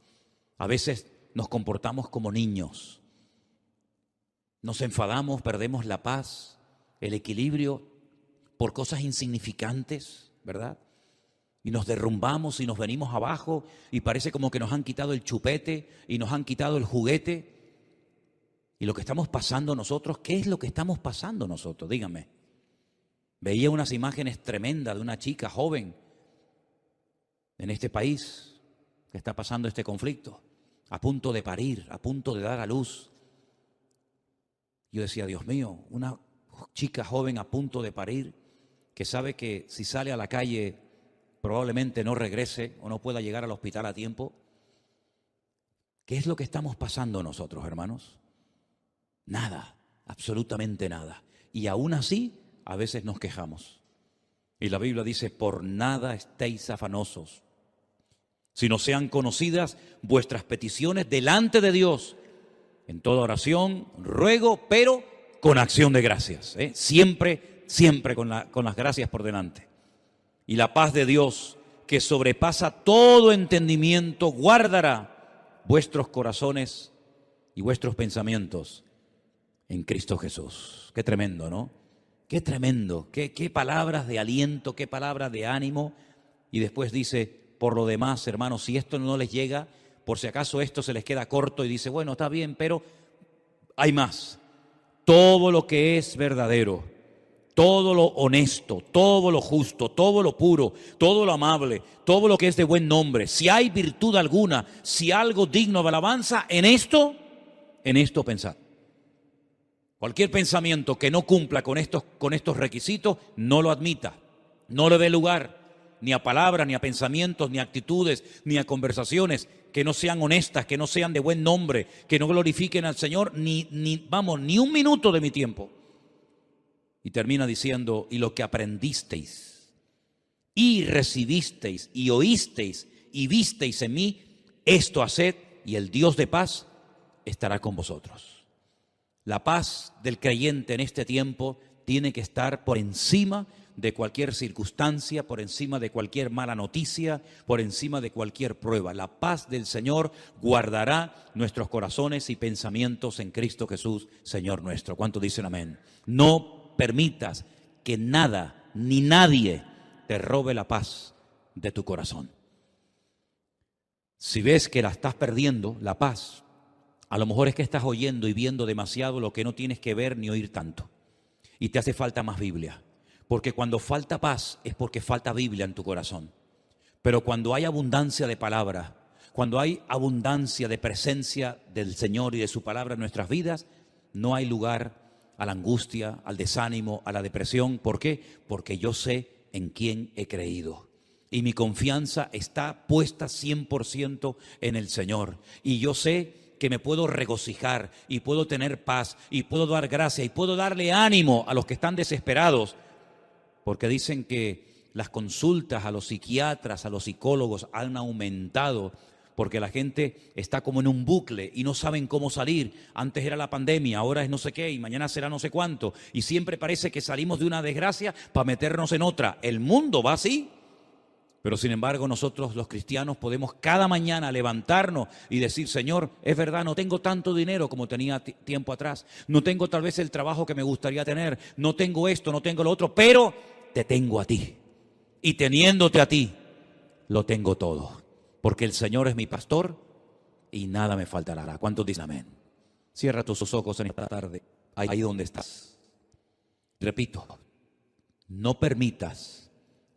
A veces nos comportamos como niños, nos enfadamos, perdemos la paz, el equilibrio por cosas insignificantes, ¿verdad? Y nos derrumbamos y nos venimos abajo y parece como que nos han quitado el chupete y nos han quitado el juguete. Y lo que estamos pasando nosotros, ¿qué es lo que estamos pasando nosotros? Díganme. Veía unas imágenes tremendas de una chica joven en este país que está pasando este conflicto, a punto de parir, a punto de dar a luz. Yo decía, Dios mío, una chica joven a punto de parir, que sabe que si sale a la calle probablemente no regrese o no pueda llegar al hospital a tiempo. ¿Qué es lo que estamos pasando nosotros, hermanos? Nada, absolutamente nada. Y aún así, a veces nos quejamos. Y la Biblia dice, por nada estéis afanosos, sino sean conocidas vuestras peticiones delante de Dios, en toda oración, ruego, pero con acción de gracias. Siempre con las gracias por delante. Y la paz de Dios, que sobrepasa todo entendimiento, guardará vuestros corazones y vuestros pensamientos en Cristo Jesús. Qué tremendo, ¿no? Qué tremendo, qué palabras de aliento, qué palabras de ánimo. Y después dice, por lo demás, hermanos, si esto no les llega, por si acaso esto se les queda corto y dice, bueno, está bien, pero hay más. Todo lo que es verdadero, todo lo honesto, todo lo justo, todo lo puro, todo lo amable, todo lo que es de buen nombre, si hay virtud alguna, si algo digno de alabanza, en esto pensad. Cualquier pensamiento que no cumpla con estos requisitos, no lo admita, no le dé lugar ni a palabras, ni a pensamientos, ni a actitudes, ni a conversaciones que no sean honestas, que no sean de buen nombre, que no glorifiquen al Señor, ni un minuto de mi tiempo. Y termina diciendo, y lo que aprendisteis, y recibisteis, y oísteis, y visteis en mí, esto haced, y el Dios de paz estará con vosotros. La paz del creyente en este tiempo tiene que estar por encima de cualquier circunstancia, por encima de cualquier mala noticia, por encima de cualquier prueba. La paz del Señor guardará nuestros corazones y pensamientos en Cristo Jesús, Señor nuestro. ¿Cuántos dicen amén? No permitas que nada ni nadie te robe la paz de tu corazón. Si ves que la estás perdiendo, la paz, a lo mejor es que estás oyendo y viendo demasiado lo que no tienes que ver ni oír tanto. Y te hace falta más Biblia. Porque cuando falta paz es porque falta Biblia en tu corazón. Pero cuando hay abundancia de palabra, cuando hay abundancia de presencia del Señor y de su palabra en nuestras vidas, no hay lugar a la angustia, al desánimo, a la depresión. ¿Por qué? Porque yo sé en quién he creído. Y mi confianza está puesta 100% en el Señor. Y yo sé que me puedo regocijar y puedo tener paz y puedo dar gracia y puedo darle ánimo a los que están desesperados. Porque dicen que las consultas a los psiquiatras, a los psicólogos han aumentado porque la gente está como en un bucle y no saben cómo salir. Antes era la pandemia, ahora es no sé qué y mañana será no sé cuánto. Y siempre parece que salimos de una desgracia para meternos en otra. El mundo va así. Pero sin embargo nosotros los cristianos podemos cada mañana levantarnos y decir, Señor, es verdad, no tengo tanto dinero como tenía tiempo atrás. No tengo tal vez el trabajo que me gustaría tener. No tengo esto, no tengo lo otro, pero te tengo a ti. Y teniéndote a ti, lo tengo todo. Porque el Señor es mi pastor y nada me faltará. ¿Cuántos dicen amén? Cierra tus ojos en esta tarde, ahí donde estás. Repito, no permitas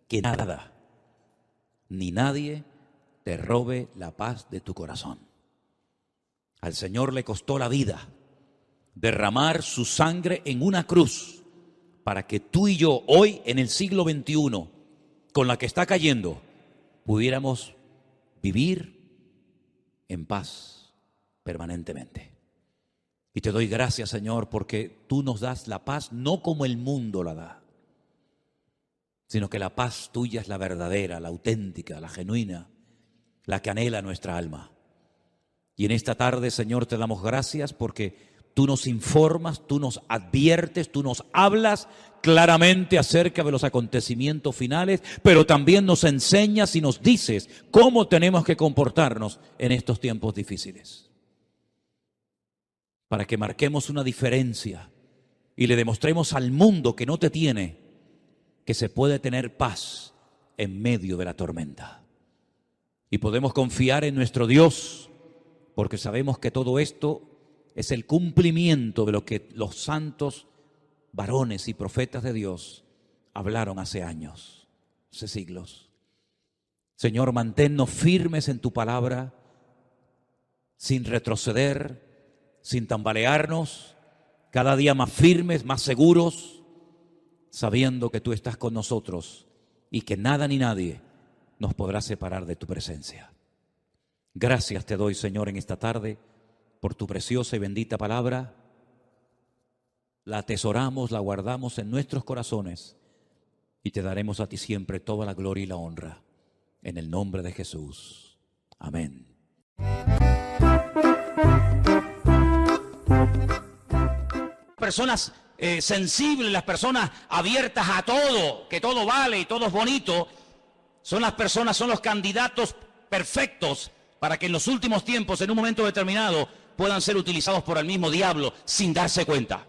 que nada ni nadie te robe la paz de tu corazón. Al Señor le costó la vida derramar su sangre en una cruz para que tú y yo hoy en el siglo XXI, con la que está cayendo, pudiéramos vivir en paz permanentemente. Y te doy gracias, Señor, porque tú nos das la paz no como el mundo la da, sino que la paz tuya es la verdadera, la auténtica, la genuina, la que anhela nuestra alma. Y en esta tarde, Señor, te damos gracias porque tú nos informas, tú nos adviertes, tú nos hablas claramente acerca de los acontecimientos finales, pero también nos enseñas y nos dices cómo tenemos que comportarnos en estos tiempos difíciles. Para que marquemos una diferencia y le demostremos al mundo que no te tiene, que se puede tener paz en medio de la tormenta. Y podemos confiar en nuestro Dios, porque sabemos que todo esto es el cumplimiento de lo que los santos varones y profetas de Dios hablaron hace años, hace siglos. Señor, manténnos firmes en tu palabra, sin retroceder, sin tambalearnos, cada día más firmes, más seguros, sabiendo que tú estás con nosotros y que nada ni nadie nos podrá separar de tu presencia. Gracias te doy, Señor, en esta tarde por tu preciosa y bendita palabra. La atesoramos, la guardamos en nuestros corazones y te daremos a ti siempre toda la gloria y la honra. En el nombre de Jesús. Amén. Personas sensibles, las personas abiertas a todo, que todo vale y todo es bonito, son las personas, son los candidatos perfectos para que en los últimos tiempos, en un momento determinado, puedan ser utilizados por el mismo diablo sin darse cuenta.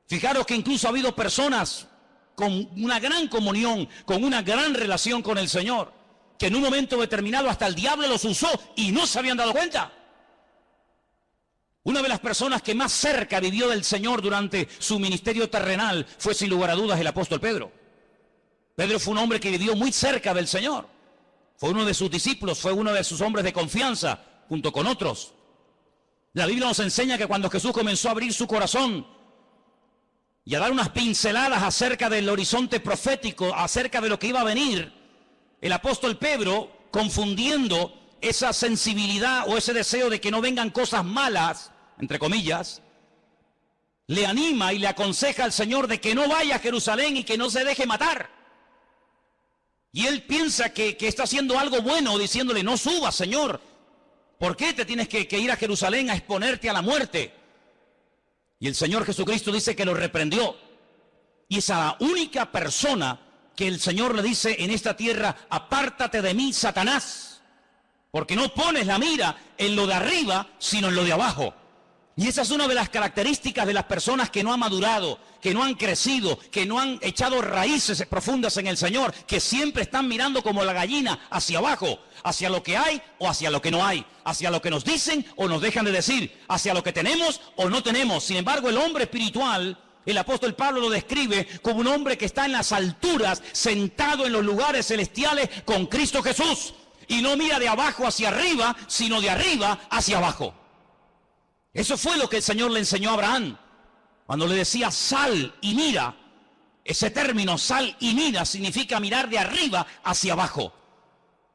Fijaros que incluso ha habido personas con una gran comunión, con una gran relación con el Señor, que en un momento determinado hasta el diablo los usó y no se habían dado cuenta. Una de las personas que más cerca vivió del Señor durante su ministerio terrenal fue sin lugar a dudas el apóstol Pedro. Pedro fue un hombre que vivió muy cerca del Señor. Fue uno de sus discípulos, fue uno de sus hombres de confianza, junto con otros. La Biblia nos enseña que cuando Jesús comenzó a abrir su corazón y a dar unas pinceladas acerca del horizonte profético, acerca de lo que iba a venir, el apóstol Pedro, confundiendo esa sensibilidad o ese deseo de que no vengan cosas malas, entre comillas, le anima y le aconseja al Señor de que no vaya a Jerusalén y que no se deje matar. Y él piensa que está haciendo algo bueno, diciéndole, no subas, Señor. ¿Por qué te tienes que ir a Jerusalén a exponerte a la muerte? Y el Señor Jesucristo dice que lo reprendió. Y es a la única persona que el Señor le dice en esta tierra, apártate de mí, Satanás, porque no pones la mira en lo de arriba, sino en lo de abajo. Y esa es una de las características de las personas que no han madurado, que no han crecido, que no han echado raíces profundas en el Señor, que siempre están mirando como la gallina hacia abajo, hacia lo que hay o hacia lo que no hay, hacia lo que nos dicen o nos dejan de decir, hacia lo que tenemos o no tenemos. Sin embargo, el hombre espiritual, el apóstol Pablo lo describe como un hombre que está en las alturas, sentado en los lugares celestiales con Cristo Jesús, y no mira de abajo hacia arriba, sino de arriba hacia abajo. Eso fue lo que el Señor le enseñó a Abraham, cuando le decía sal y mira. Ese término sal y mira significa mirar de arriba hacia abajo.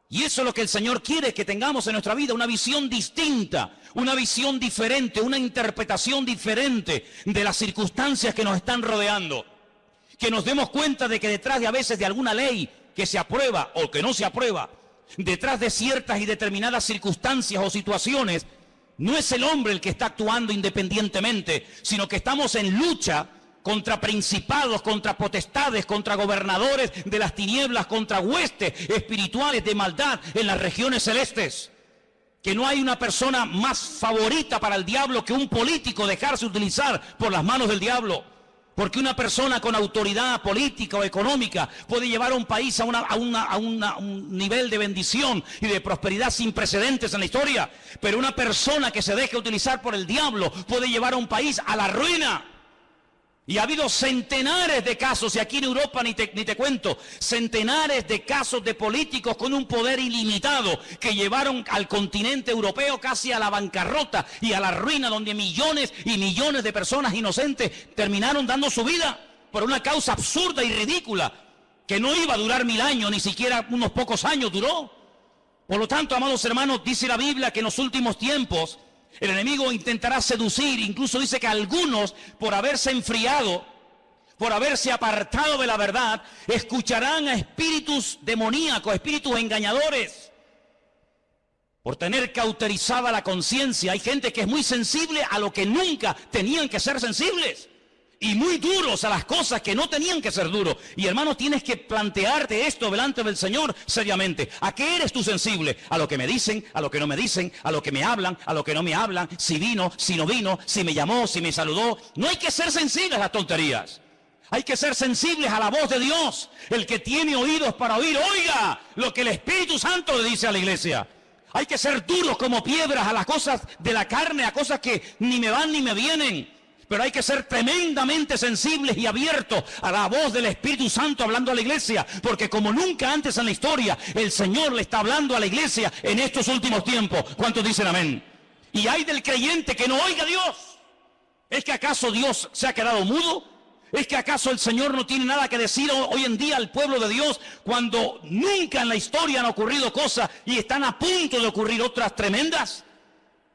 Y eso es lo que el Señor quiere que tengamos en nuestra vida, una visión distinta, una visión diferente, una interpretación diferente de las circunstancias que nos están rodeando. Que nos demos cuenta de que detrás de a veces de alguna ley que se aprueba o que no se aprueba, detrás de ciertas y determinadas circunstancias o situaciones, no es el hombre el que está actuando independientemente, sino que estamos en lucha contra principados, contra potestades, contra gobernadores de las tinieblas, contra huestes espirituales de maldad en las regiones celestes. Que no hay una persona más favorita para el diablo que un político dejarse utilizar por las manos del diablo. Porque una persona con autoridad política o económica puede llevar a un país a un nivel de bendición y de prosperidad sin precedentes en la historia. Pero una persona que se deje utilizar por el diablo puede llevar a un país a la ruina. Y ha habido centenares de casos, y aquí en Europa ni te cuento, centenares de casos de políticos con un poder ilimitado que llevaron al continente europeo casi a la bancarrota y a la ruina, donde millones y millones de personas inocentes terminaron dando su vida por una causa absurda y ridícula que no iba a durar 1000 años, ni siquiera unos pocos años duró. Por lo tanto, amados hermanos, dice la Biblia que en los últimos tiempos el enemigo intentará seducir, incluso dice que algunos, por haberse enfriado, por haberse apartado de la verdad, escucharán a espíritus demoníacos, espíritus engañadores, por tener cauterizada la conciencia. Hay gente que es muy sensible a lo que nunca tenían que ser sensibles, y muy duros a las cosas que no tenían que ser duros. Y hermano, tienes que plantearte esto delante del Señor seriamente. ¿A qué eres tú sensible? ¿A lo que me dicen? ¿A lo que no me dicen? ¿A lo que me hablan? ¿A lo que no me hablan? ¿Si vino? ¿Si no vino? ¿Si me llamó? ¿Si me saludó? No hay que ser sensibles a las tonterías. Hay que ser sensibles a la voz de Dios. El que tiene oídos para oír, oiga lo que el Espíritu Santo le dice a la iglesia. Hay que ser duros como piedras a las cosas de la carne, a cosas que ni me van ni me vienen. Pero hay que ser tremendamente sensibles y abiertos a la voz del Espíritu Santo hablando a la iglesia, porque como nunca antes en la historia, el Señor le está hablando a la iglesia en estos últimos tiempos. ¿Cuántos dicen amén? Y hay del creyente que no oiga a Dios. ¿Es que acaso Dios se ha quedado mudo? ¿Es que acaso el Señor no tiene nada que decir hoy en día al pueblo de Dios, cuando nunca en la historia han ocurrido cosas y están a punto de ocurrir otras tremendas?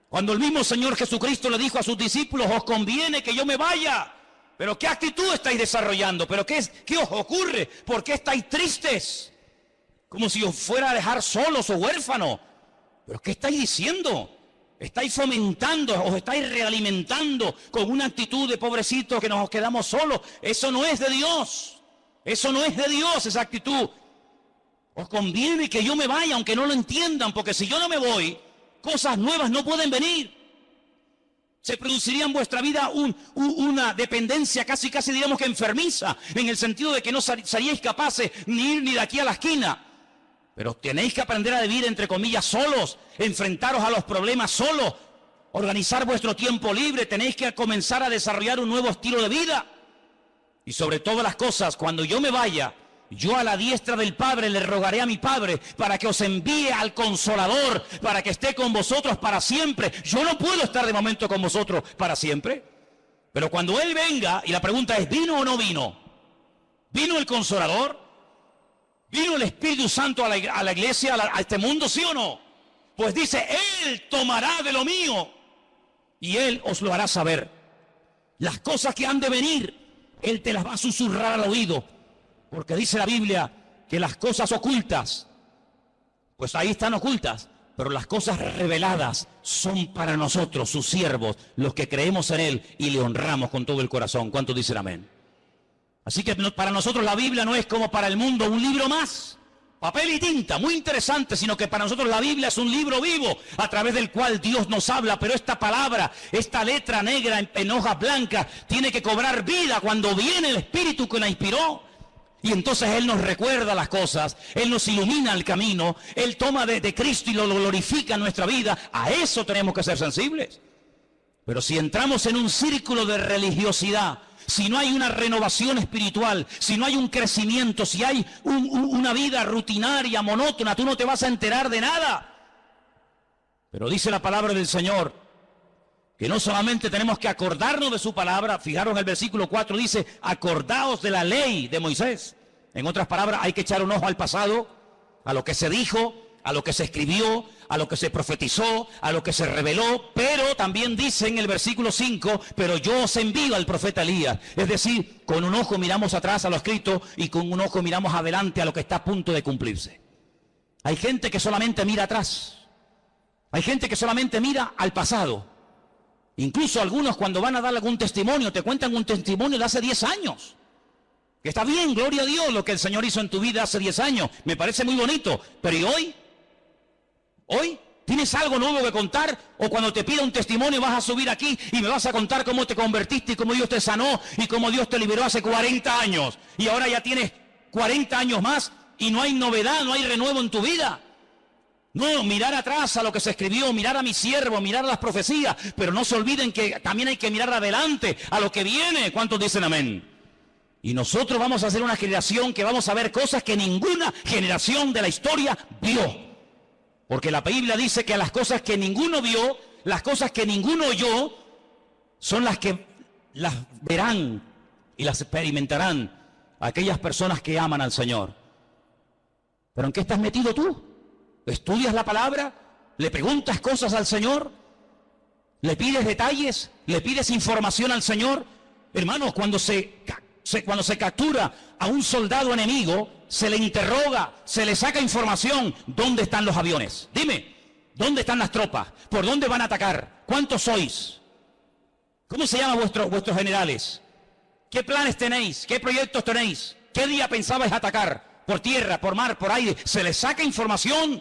Cuando el mismo Señor Jesucristo le dijo a sus discípulos, os conviene que yo me vaya. Pero ¿qué actitud estáis desarrollando? ¿Pero qué os ocurre? ¿Por qué estáis tristes? Como si os fuera a dejar solos o huérfanos. ¿Pero qué estáis diciendo? Estáis fomentando, os estáis realimentando con una actitud de pobrecitos que nos quedamos solos. Eso no es de Dios. Eso no es de Dios, esa actitud. Os conviene que yo me vaya, aunque no lo entiendan, porque si yo no me voy, cosas nuevas no pueden venir. Se produciría en vuestra vida una dependencia casi diríamos que enfermiza, en el sentido de que no seríais capaces ni ir ni de aquí a la esquina. Pero tenéis que aprender a vivir, entre comillas, solos, enfrentaros a los problemas solos. organizar vuestro tiempo libre, tenéis que comenzar a desarrollar un nuevo estilo de vida. Y sobre todas las cosas, cuando yo me vaya, yo a la diestra del Padre le rogaré a mi Padre para que os envíe al Consolador, para que esté con vosotros para siempre. Yo no puedo estar de momento con vosotros para siempre, pero cuando Él venga, y la pregunta es, ¿vino o no vino? ¿Vino el Consolador? ¿Vino el Espíritu Santo a la iglesia, a este mundo, sí o no? Pues dice, Él tomará de lo mío y Él os lo hará saber. Las cosas que han de venir, Él te las va a susurrar al oído, porque dice la Biblia que las cosas ocultas, pues ahí están ocultas, pero las cosas reveladas son para nosotros, sus siervos, los que creemos en Él y le honramos con todo el corazón. ¿Cuántos dicen amén? Así que para nosotros la Biblia no es como para el mundo un libro más, papel y tinta, muy interesante, sino que para nosotros la Biblia es un libro vivo a través del cual Dios nos habla, pero esta palabra, esta letra negra en hojas blancas, tiene que cobrar vida cuando viene el Espíritu que la inspiró. Y entonces Él nos recuerda las cosas, Él nos ilumina el camino, Él toma de Cristo y lo glorifica en nuestra vida. A eso tenemos que ser sensibles. Pero si entramos en un círculo de religiosidad, si no hay una renovación espiritual, si no hay un crecimiento, si hay una vida rutinaria, monótona, tú no te vas a enterar de nada. Pero dice la palabra del Señor que no solamente tenemos que acordarnos de su palabra, fijaros en el versículo 4, dice, acordaos de la ley de Moisés. En otras palabras, hay que echar un ojo al pasado, a lo que se dijo, a lo que se escribió, a lo que se profetizó, a lo que se reveló, pero también dice en el versículo 5, pero yo os envío al profeta Elías. Es decir, con un ojo miramos atrás a lo escrito y con un ojo miramos adelante a lo que está a punto de cumplirse. Hay gente que solamente mira atrás, hay gente que solamente mira al pasado. Incluso algunos cuando van a dar algún testimonio, te cuentan un testimonio de hace 10 años. Que está bien, gloria a Dios, lo que el Señor hizo en tu vida hace 10 años. Me parece muy bonito. Pero ¿y hoy? ¿Hoy? ¿Tienes algo nuevo que contar? O cuando te pida un testimonio vas a subir aquí y me vas a contar cómo te convertiste y cómo Dios te sanó y cómo Dios te liberó hace 40 años. Y ahora ya tienes 40 años más y no hay novedad, no hay renuevo en tu vida. No, mirar atrás a lo que se escribió, mirar a mi siervo, mirar a las profecías, pero no se olviden que también hay que mirar adelante, a lo que viene. ¿Cuántos dicen amén? Y nosotros vamos a ser una generación que vamos a ver cosas que ninguna generación de la historia vio. Porque la Biblia dice que las cosas que ninguno vio, las cosas que ninguno oyó, son las que las verán y las experimentarán aquellas personas que aman al Señor. ¿Pero en qué estás metido tú? ¿Estudias la palabra? ¿Le preguntas cosas al Señor? ¿Le pides detalles? ¿Le pides información al Señor? Hermanos, cuando se captura a un soldado enemigo, se le interroga, se le saca información. ¿Dónde están los aviones? Dime, ¿dónde están las tropas? ¿Por dónde van a atacar? ¿Cuántos sois? ¿Cómo se llaman vuestros generales? ¿Qué planes tenéis? ¿Qué proyectos tenéis? ¿Qué día pensabais atacar? ¿Por tierra, por mar, por aire? Se le saca información.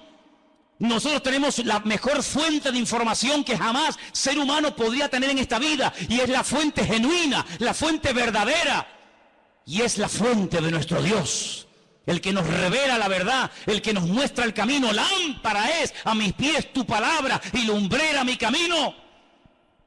Nosotros tenemos la mejor fuente de información que jamás ser humano podría tener en esta vida, y es la fuente genuina, la fuente verdadera, y es la fuente de nuestro Dios, el que nos revela la verdad, el que nos muestra el camino. Lámpara es a mis pies tu palabra y lumbrera mi camino.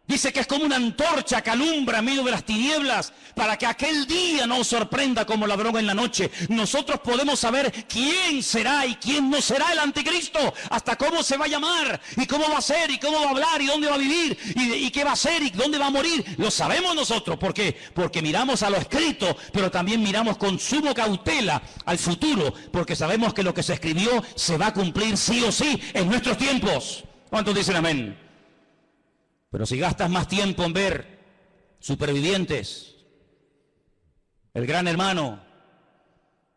Dice que es como una antorcha que alumbra en medio de las tinieblas, para que aquel día no os sorprenda como ladrón en la noche. Nosotros podemos saber quién será y quién no será el anticristo, hasta cómo se va a llamar, y cómo va a ser, y cómo va a hablar, y dónde va a vivir, y qué va a hacer, y dónde va a morir. Lo sabemos nosotros. ¿Por qué? Porque miramos a lo escrito, pero también miramos con suma cautela al futuro, porque sabemos que lo que se escribió se va a cumplir sí o sí en nuestros tiempos. ¿Cuántos dicen amén? Pero si gastas más tiempo en ver Supervivientes, El Gran Hermano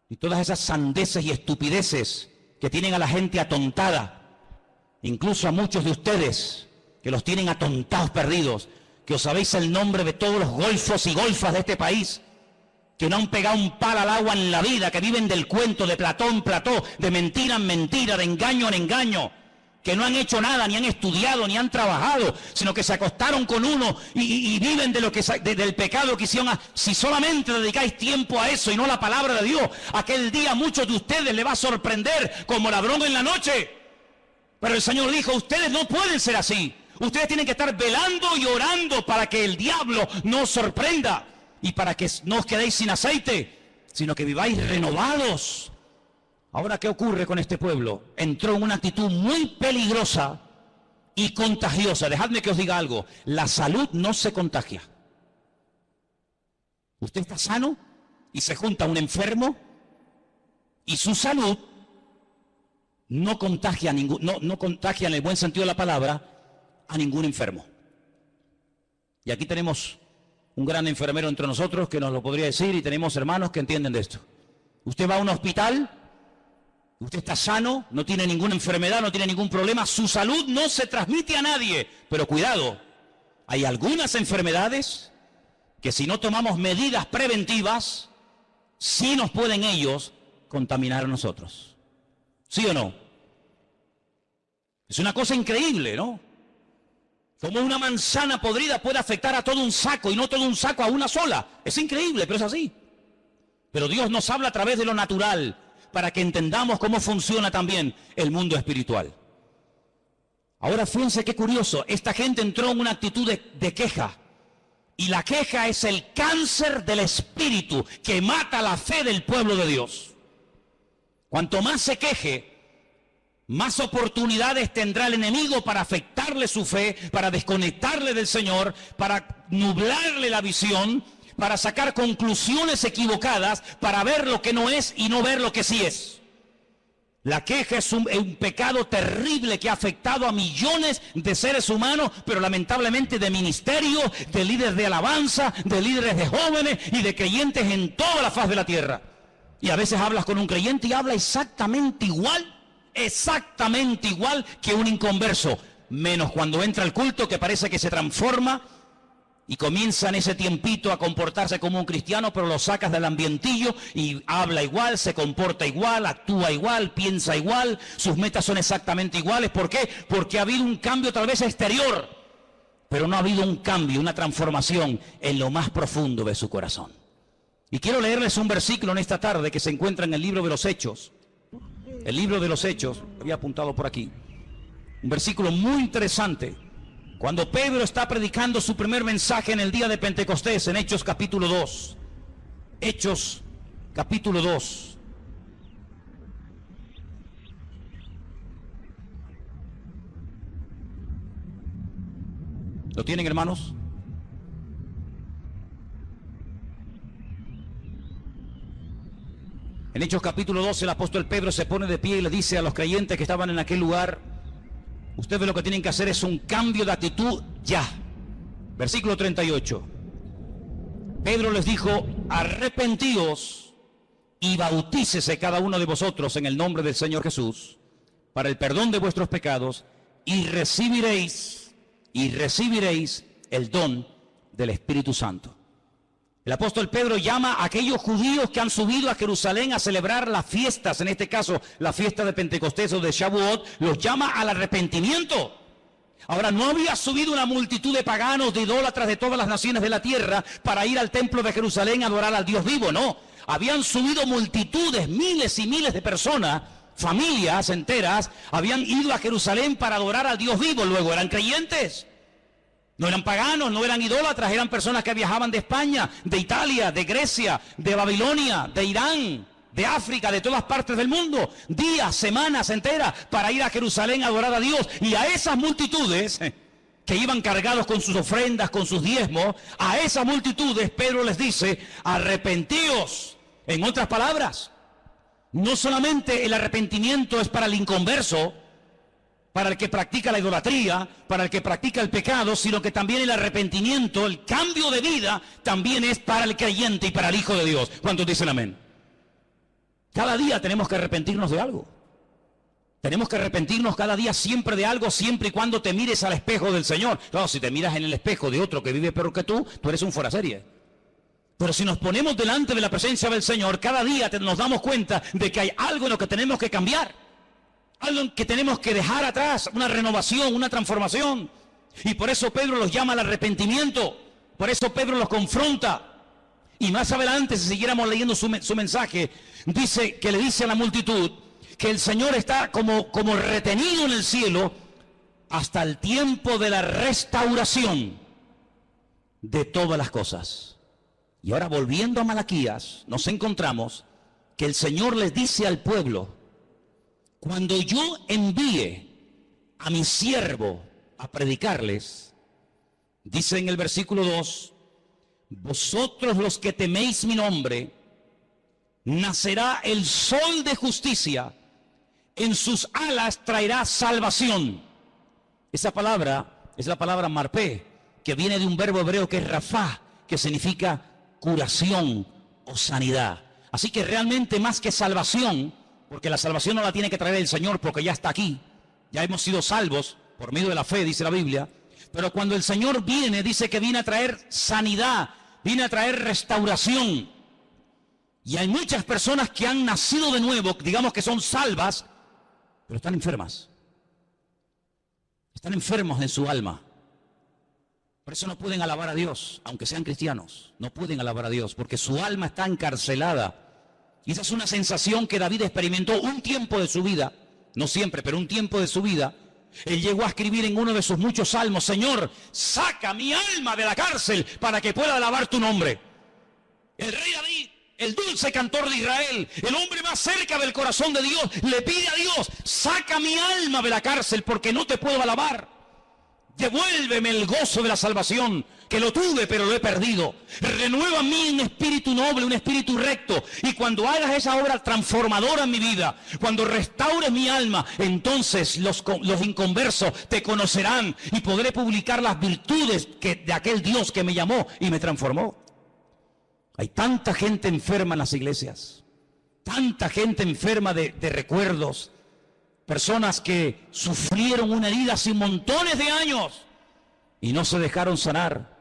y todas esas sandeces y estupideces que tienen a la gente atontada, incluso a muchos de ustedes que los tienen atontados, perdidos, que os sabéis el nombre de todos los golfos y golfas de este país, que no han pegado un palo al agua en la vida, que viven del cuento, de plató en plató, de mentira en mentira, de engaño en engaño, que no han hecho nada, ni han estudiado, ni han trabajado, sino que se acostaron con uno y viven de lo que del pecado que hicieron. Si solamente dedicáis tiempo a eso y no a la palabra de Dios, aquel día a muchos de ustedes les va a sorprender como ladrón en la noche. Pero el Señor dijo, ustedes no pueden ser así. Ustedes tienen que estar velando y orando para que el diablo no os sorprenda y para que no os quedéis sin aceite, sino que viváis renovados. Ahora, ¿qué ocurre con este pueblo? Entró en una actitud muy peligrosa y contagiosa. Dejadme que os diga algo. La salud no se contagia. Usted está sano y se junta un enfermo y su salud no contagia, no contagia en el buen sentido de la palabra a ningún enfermo. Y aquí tenemos un gran enfermero entre nosotros que nos lo podría decir, y tenemos hermanos que entienden de esto. Usted va a un hospital, usted está sano, no tiene ninguna enfermedad, no tiene ningún problema, su salud no se transmite a nadie. Pero cuidado, hay algunas enfermedades que si no tomamos medidas preventivas, sí nos pueden ellos contaminar a nosotros. ¿Sí o no? Es una cosa increíble, ¿no? Como una manzana podrida puede afectar a todo un saco y no todo un saco a una sola. Es increíble, pero es así. Pero Dios nos habla a través de lo natural para que entendamos cómo funciona también el mundo espiritual. Ahora fíjense qué curioso, esta gente entró en una actitud de queja. Y la queja es el cáncer del espíritu que mata la fe del pueblo de Dios. Cuanto más se queje, más oportunidades tendrá el enemigo para afectarle su fe, para desconectarle del Señor, para nublarle la visión, para sacar conclusiones equivocadas, para ver lo que no es y no ver lo que sí es. La queja es un pecado terrible que ha afectado a millones de seres humanos, pero lamentablemente de ministerios, de líderes de alabanza, de líderes de jóvenes y de creyentes en toda la faz de la tierra. Y a veces hablas con un creyente y habla exactamente igual que un inconverso, menos cuando entra al culto, que parece que se transforma y comienza en ese tiempito a comportarse como un cristiano, pero lo sacas del ambientillo y habla igual, se comporta igual, actúa igual, piensa igual, sus metas son exactamente iguales. ¿Por qué? Porque ha habido un cambio tal vez exterior, pero no ha habido un cambio, una transformación en lo más profundo de su corazón. Y quiero leerles un versículo en esta tarde que se encuentra en el libro de los Hechos. El libro de los Hechos, había apuntado por aquí, un versículo muy interesante. Cuando Pedro está predicando su primer mensaje en el día de Pentecostés, en Hechos capítulo 2. Hechos capítulo 2. ¿Lo tienen, hermanos? En Hechos capítulo 2 el apóstol Pedro se pone de pie y le dice a los creyentes que estaban en aquel lugar: ustedes lo que tienen que hacer es un cambio de actitud ya. Versículo 38. Pedro les dijo: arrepentíos y bautícese cada uno de vosotros en el nombre del Señor Jesús para el perdón de vuestros pecados y recibiréis el don del Espíritu Santo. El apóstol Pedro llama a aquellos judíos que han subido a Jerusalén a celebrar las fiestas, en este caso la fiesta de Pentecostés o de Shavuot, los llama al arrepentimiento. Ahora, no había subido una multitud de paganos, de idólatras de todas las naciones de la tierra para ir al templo de Jerusalén a adorar al Dios vivo, no. Habían subido multitudes, miles y miles de personas, familias enteras, habían ido a Jerusalén para adorar al Dios vivo, luego eran creyentes. No eran paganos, no eran idólatras, eran personas que viajaban de España, de Italia, de Grecia, de Babilonia, de Irán, de África, de todas partes del mundo, días, semanas enteras para ir a Jerusalén a adorar a Dios. Y a esas multitudes que iban cargados con sus ofrendas, con sus diezmos, a esas multitudes Pedro les dice: arrepentíos. En otras palabras, no solamente el arrepentimiento es para el inconverso, para el que practica la idolatría, para el que practica el pecado, sino que también el arrepentimiento, el cambio de vida, también es para el creyente y para el Hijo de Dios. ¿Cuántos dicen amén? Cada día tenemos que arrepentirnos de algo. Tenemos que arrepentirnos cada día siempre de algo, siempre y cuando te mires al espejo del Señor. Claro, si te miras en el espejo de otro que vive peor que tú eres un fuera serie. Pero si nos ponemos delante de la presencia del Señor, cada día nos damos cuenta de que hay algo en lo que tenemos que cambiar. Algo que tenemos que dejar atrás, una renovación, una transformación. Y por eso Pedro los llama al arrepentimiento. Por eso Pedro los confronta. Y más adelante, si siguiéramos leyendo su mensaje, dice que le dice a la multitud que el Señor está como retenido en el cielo hasta el tiempo de la restauración de todas las cosas. Y ahora, volviendo a Malaquías, nos encontramos que el Señor les dice al pueblo: cuando yo envíe a mi siervo a predicarles, dice en el versículo 2, vosotros los que teméis mi nombre, nacerá el sol de justicia, en sus alas traerá salvación. Esa palabra es la palabra marpé, que viene de un verbo hebreo que es rafá, que significa curación o sanidad. Así que realmente, más que salvación, porque la salvación no la tiene que traer el Señor porque ya está aquí, ya hemos sido salvos por medio de la fe, dice la Biblia, pero cuando el Señor viene, dice que viene a traer sanidad, viene a traer restauración. Y hay muchas personas que han nacido de nuevo, digamos que son salvas, pero están enfermas. Están enfermos en su alma. Por eso no pueden alabar a Dios, aunque sean cristianos. No pueden alabar a Dios, porque su alma está encarcelada. Y esa es una sensación que David experimentó un tiempo de su vida, no siempre, pero un tiempo de su vida. Él llegó a escribir en uno de sus muchos salmos: Señor, saca mi alma de la cárcel para que pueda alabar tu nombre. El rey David, el dulce cantor de Israel, el hombre más cerca del corazón de Dios, le pide a Dios: saca mi alma de la cárcel porque no te puedo alabar. Devuélveme el gozo de la salvación, que lo tuve pero lo he perdido. Renueva en mí un espíritu noble, un espíritu recto. Y cuando hagas esa obra transformadora en mi vida, cuando restaures mi alma, entonces los inconversos te conocerán y podré publicar las virtudes de aquel Dios que me llamó y me transformó. Hay tanta gente enferma en las iglesias, tanta gente enferma de recuerdos, personas que sufrieron una herida hace montones de años y no se dejaron sanar.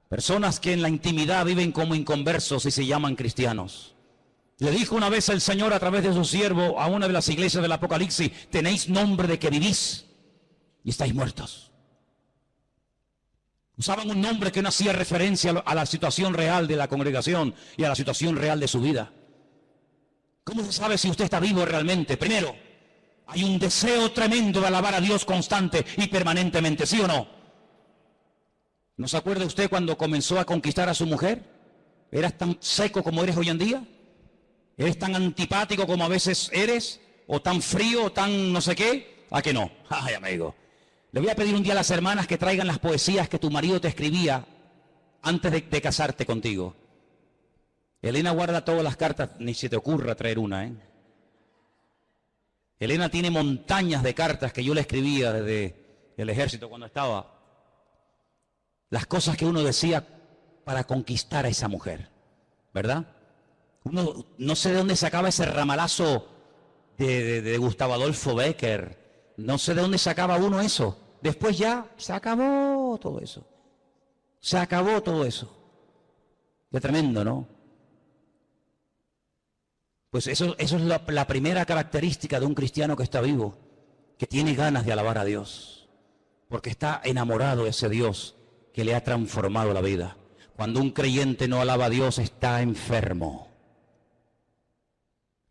Personas que en la intimidad viven como inconversos y se llaman cristianos. Le dijo una vez el Señor a través de su siervo a una de las iglesias del Apocalipsis: tenéis nombre de que vivís y estáis muertos. Usaban un nombre que no hacía referencia a la situación real de la congregación y a la situación real de su vida. ¿Cómo se sabe si usted está vivo realmente? Primero, hay un deseo tremendo de alabar a Dios constante y permanentemente, ¿sí o no? ¿No se acuerda usted cuando comenzó a conquistar a su mujer? ¿Eras tan seco como eres hoy en día? ¿Eres tan antipático como a veces eres? ¿O tan frío, o tan no sé qué? ¿A que no? Ay, amigo. Le voy a pedir un día a las hermanas que traigan las poesías que tu marido te escribía antes de casarte contigo. Elena guarda todas las cartas, ni se te ocurra traer una, ¿eh? Elena tiene montañas de cartas que yo le escribía desde el ejército cuando estaba. Las cosas que uno decía para conquistar a esa mujer, ¿verdad? Uno no sé de dónde sacaba ese ramalazo de Gustavo Adolfo Bécquer. No sé de dónde sacaba uno eso. Después ya se acabó todo eso. Se acabó todo eso. Qué tremendo, ¿no? Pues eso es la primera característica de un cristiano que está vivo, que tiene ganas de alabar a Dios, porque está enamorado de ese Dios que le ha transformado la vida. Cuando un creyente no alaba a Dios, está enfermo.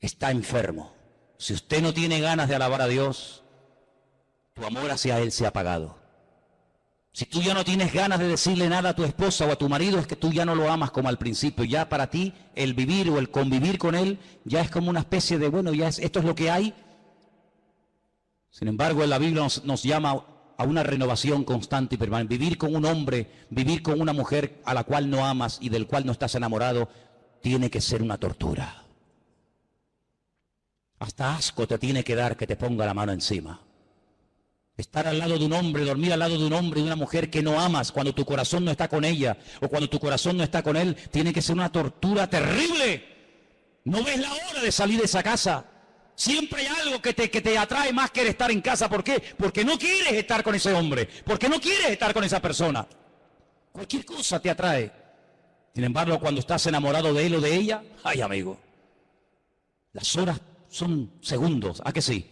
Está enfermo. Si usted no tiene ganas de alabar a Dios, tu amor hacia Él se ha apagado. Si tú ya no tienes ganas de decirle nada a tu esposa o a tu marido, es que tú ya no lo amas como al principio. Ya para ti el vivir o el convivir con él ya es como una especie de, bueno, esto es lo que hay. Sin embargo, en la Biblia nos llama a una renovación constante y permanente. Vivir con un hombre, vivir con una mujer a la cual no amas y del cual no estás enamorado, tiene que ser una tortura. Hasta asco te tiene que dar que te ponga la mano encima. Estar al lado de un hombre, dormir al lado de un hombre y de una mujer que no amas cuando tu corazón no está con ella o cuando tu corazón no está con él, tiene que ser una tortura terrible. No ves la hora de salir de esa casa. Siempre hay algo que te atrae más que el estar en casa. ¿Por qué? Porque no quieres estar con ese hombre, porque no quieres estar con esa persona. Cualquier cosa te atrae. Sin embargo, cuando estás enamorado de él o de ella, ay amigo, las horas son segundos, ¿a que sí?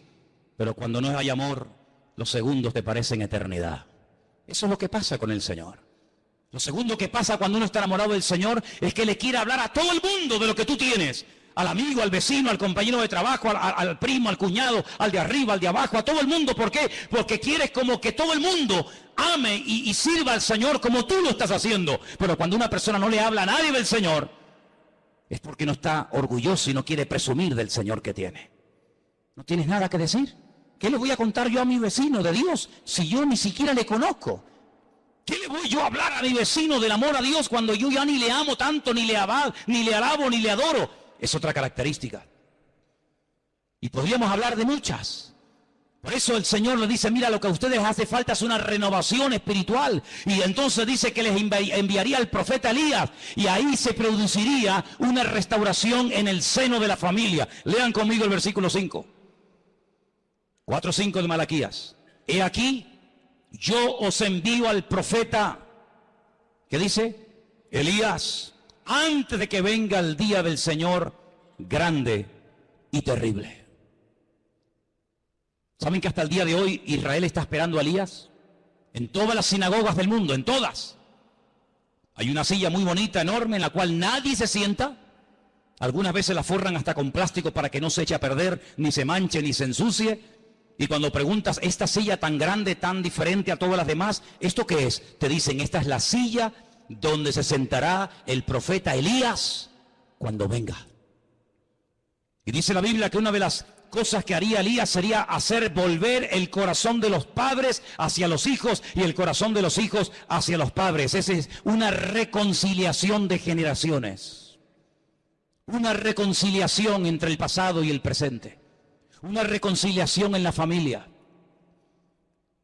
Pero cuando no hay amor, los segundos te parecen eternidad. Eso es lo que pasa con el Señor. Lo segundo que pasa cuando uno está enamorado del Señor es que le quiere hablar a todo el mundo de lo que tú tienes. al amigo, al vecino, al compañero de trabajo, al primo, al cuñado, al de arriba, al de abajo, a todo el mundo. ¿Por qué? Porque quieres como que todo el mundo ame y sirva al Señor como tú lo estás haciendo. Pero cuando una persona no le habla a nadie del Señor, es porque no está orgulloso y no quiere presumir del Señor que tiene. ¿No tienes nada que decir? ¿Qué le voy a contar yo a mi vecino de Dios si yo ni siquiera le conozco? ¿Qué le voy yo a hablar a mi vecino del amor a Dios cuando yo ya ni le amo tanto, ni le alabo, ni le adoro? Es otra característica. Y podríamos hablar de muchas. Por eso el Señor le dice, mira, lo que a ustedes hace falta es una renovación espiritual. Y entonces dice que les enviaría al profeta Elías. Y ahí se produciría una restauración en el seno de la familia. Lean conmigo el versículo 5. 4:5 de Malaquías. He aquí, yo os envío al profeta, ¿qué dice? Elías, antes de que venga el día del Señor grande y terrible. ¿Saben que hasta el día de hoy Israel está esperando a Elías? En todas las sinagogas del mundo, en todas. Hay una silla muy bonita, enorme, en la cual nadie se sienta. Algunas veces la forran hasta con plástico para que no se eche a perder, ni se manche, ni se ensucie. Y cuando preguntas, esta silla tan grande, tan diferente a todas las demás, ¿esto qué es? Te dicen, esta es la silla donde se sentará el profeta Elías cuando venga. Y dice la Biblia que una de las cosas que haría Elías sería hacer volver el corazón de los padres hacia los hijos y el corazón de los hijos hacia los padres. Esa es una reconciliación de generaciones. Una reconciliación entre el pasado y el presente. Una reconciliación en la familia.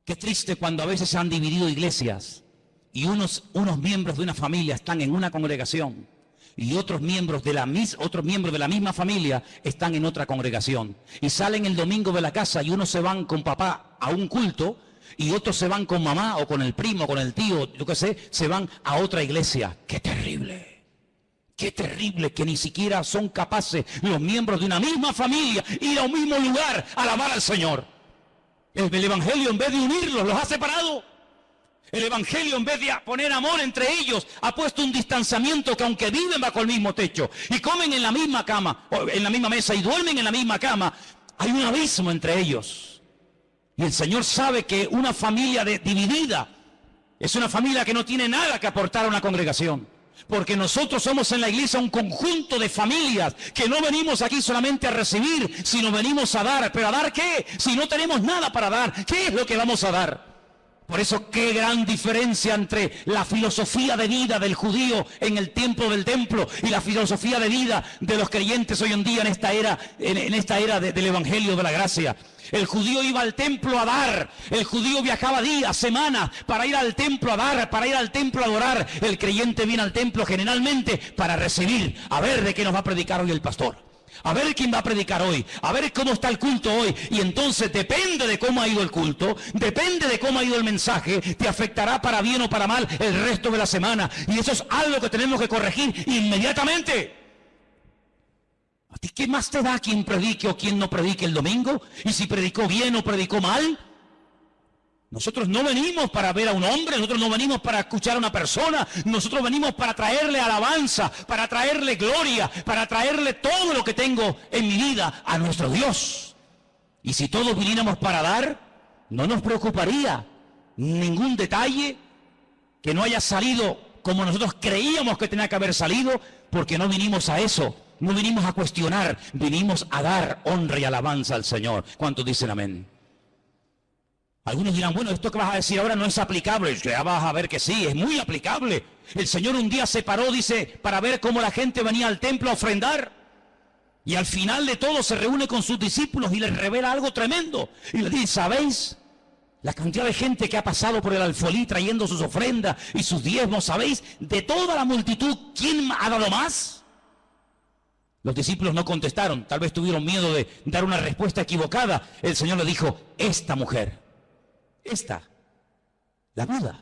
Qué triste cuando a veces se han dividido iglesias y unos miembros de una familia están en una congregación y otros miembros de la misma familia están en otra congregación. Y salen el domingo de la casa y unos se van con papá a un culto y otros se van con mamá o con el primo, con el tío, yo qué sé, se van a otra iglesia. ¡Qué terrible! Qué terrible que ni siquiera son capaces los miembros de una misma familia ir a un mismo lugar a alabar al Señor. El Evangelio, en vez de unirlos, los ha separado. El Evangelio, en vez de poner amor entre ellos, ha puesto un distanciamiento que aunque viven bajo el mismo techo y comen en la misma cama, en la misma mesa y duermen en la misma cama, hay un abismo entre ellos. Y el Señor sabe que una familia dividida es una familia que no tiene nada que aportar a una congregación. Porque nosotros somos en la iglesia un conjunto de familias que no venimos aquí solamente a recibir, sino venimos a dar. ¿Pero a dar qué? Si no tenemos nada para dar, ¿qué es lo que vamos a dar? Por eso, qué gran diferencia entre la filosofía de vida del judío en el tiempo del templo y la filosofía de vida de los creyentes hoy en día en esta era del Evangelio de la Gracia. El judío iba al templo a dar, el judío viajaba días, semanas para ir al templo a dar, para ir al templo a adorar. El creyente viene al templo generalmente para recibir, a ver de qué nos va a predicar hoy el pastor. A ver quién va a predicar hoy, a ver cómo está el culto hoy. Y entonces depende de cómo ha ido el culto, depende de cómo ha ido el mensaje, te afectará para bien o para mal el resto de la semana. Y eso es algo que tenemos que corregir inmediatamente. ¿A ti qué más te da quién predique o quién no predique el domingo? ¿Y si predicó bien o predicó mal? Nosotros no venimos para ver a un hombre, nosotros no venimos para escuchar a una persona, nosotros venimos para traerle alabanza, para traerle gloria, para traerle todo lo que tengo en mi vida a nuestro Dios. Y si todos viniéramos para dar, no nos preocuparía ningún detalle que no haya salido como nosotros creíamos que tenía que haber salido, porque no vinimos a eso, no vinimos a cuestionar, vinimos a dar honra y alabanza al Señor. ¿Cuántos dicen amén? Algunos dirán, bueno, esto que vas a decir ahora no es aplicable. Ya vas a ver que sí, es muy aplicable. El Señor un día se paró, dice, para ver cómo la gente venía al templo a ofrendar. Y al final de todo se reúne con sus discípulos y les revela algo tremendo. Y les dice, ¿sabéis la cantidad de gente que ha pasado por el alfolí trayendo sus ofrendas y sus diezmos? ¿Sabéis de toda la multitud quién ha dado más? Los discípulos no contestaron, tal vez tuvieron miedo de dar una respuesta equivocada. El Señor le dijo, esta mujer. Esta, la viuda,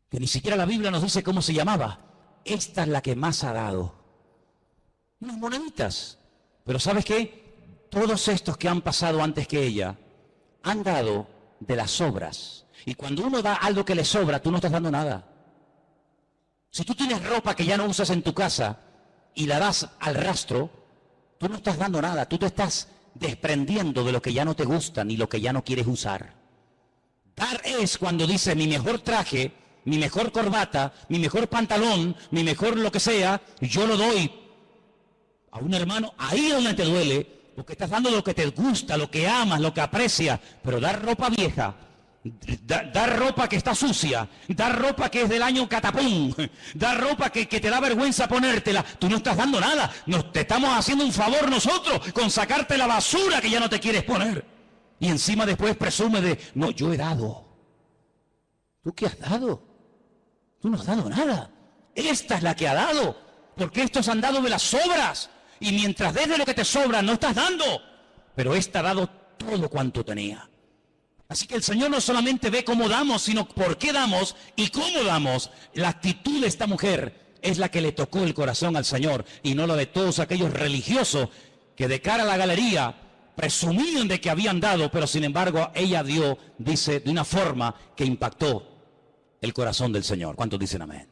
que ni siquiera la Biblia nos dice cómo se llamaba, esta es la que más ha dado. Unas moneditas. Pero ¿sabes qué? Todos estos que han pasado antes que ella han dado de las sobras. Y cuando uno da algo que le sobra, tú no estás dando nada. Si tú tienes ropa que ya no usas en tu casa y la das al rastro, tú no estás dando nada, tú te estás desprendiendo de lo que ya no te gusta ni lo que ya no quieres usar. Dar es cuando dices mi mejor traje, mi mejor corbata, mi mejor pantalón, mi mejor lo que sea, yo lo doy a un hermano, ahí es donde te duele, porque estás dando lo que te gusta, lo que amas, lo que aprecias, pero dar ropa vieja, dar ropa que está sucia, dar ropa que es del año catapum, dar ropa que te da vergüenza ponértela, tú no estás dando nada, te estamos haciendo un favor nosotros con sacarte la basura que ya no te quieres poner. Y encima después presume de, no, yo he dado. ¿Tú qué has dado? Tú no has dado nada. Esta es la que ha dado, porque estos han dado de las sobras. Y mientras des de lo que te sobra, no estás dando. Pero esta ha dado todo cuanto tenía. Así que el Señor no solamente ve cómo damos, sino por qué damos y cómo damos. La actitud de esta mujer es la que le tocó el corazón al Señor y no la de todos aquellos religiosos que de cara a la galería presumían de que habían dado, pero sin embargo ella dio, dice, de una forma que impactó el corazón del Señor. ¿Cuántos dicen amén?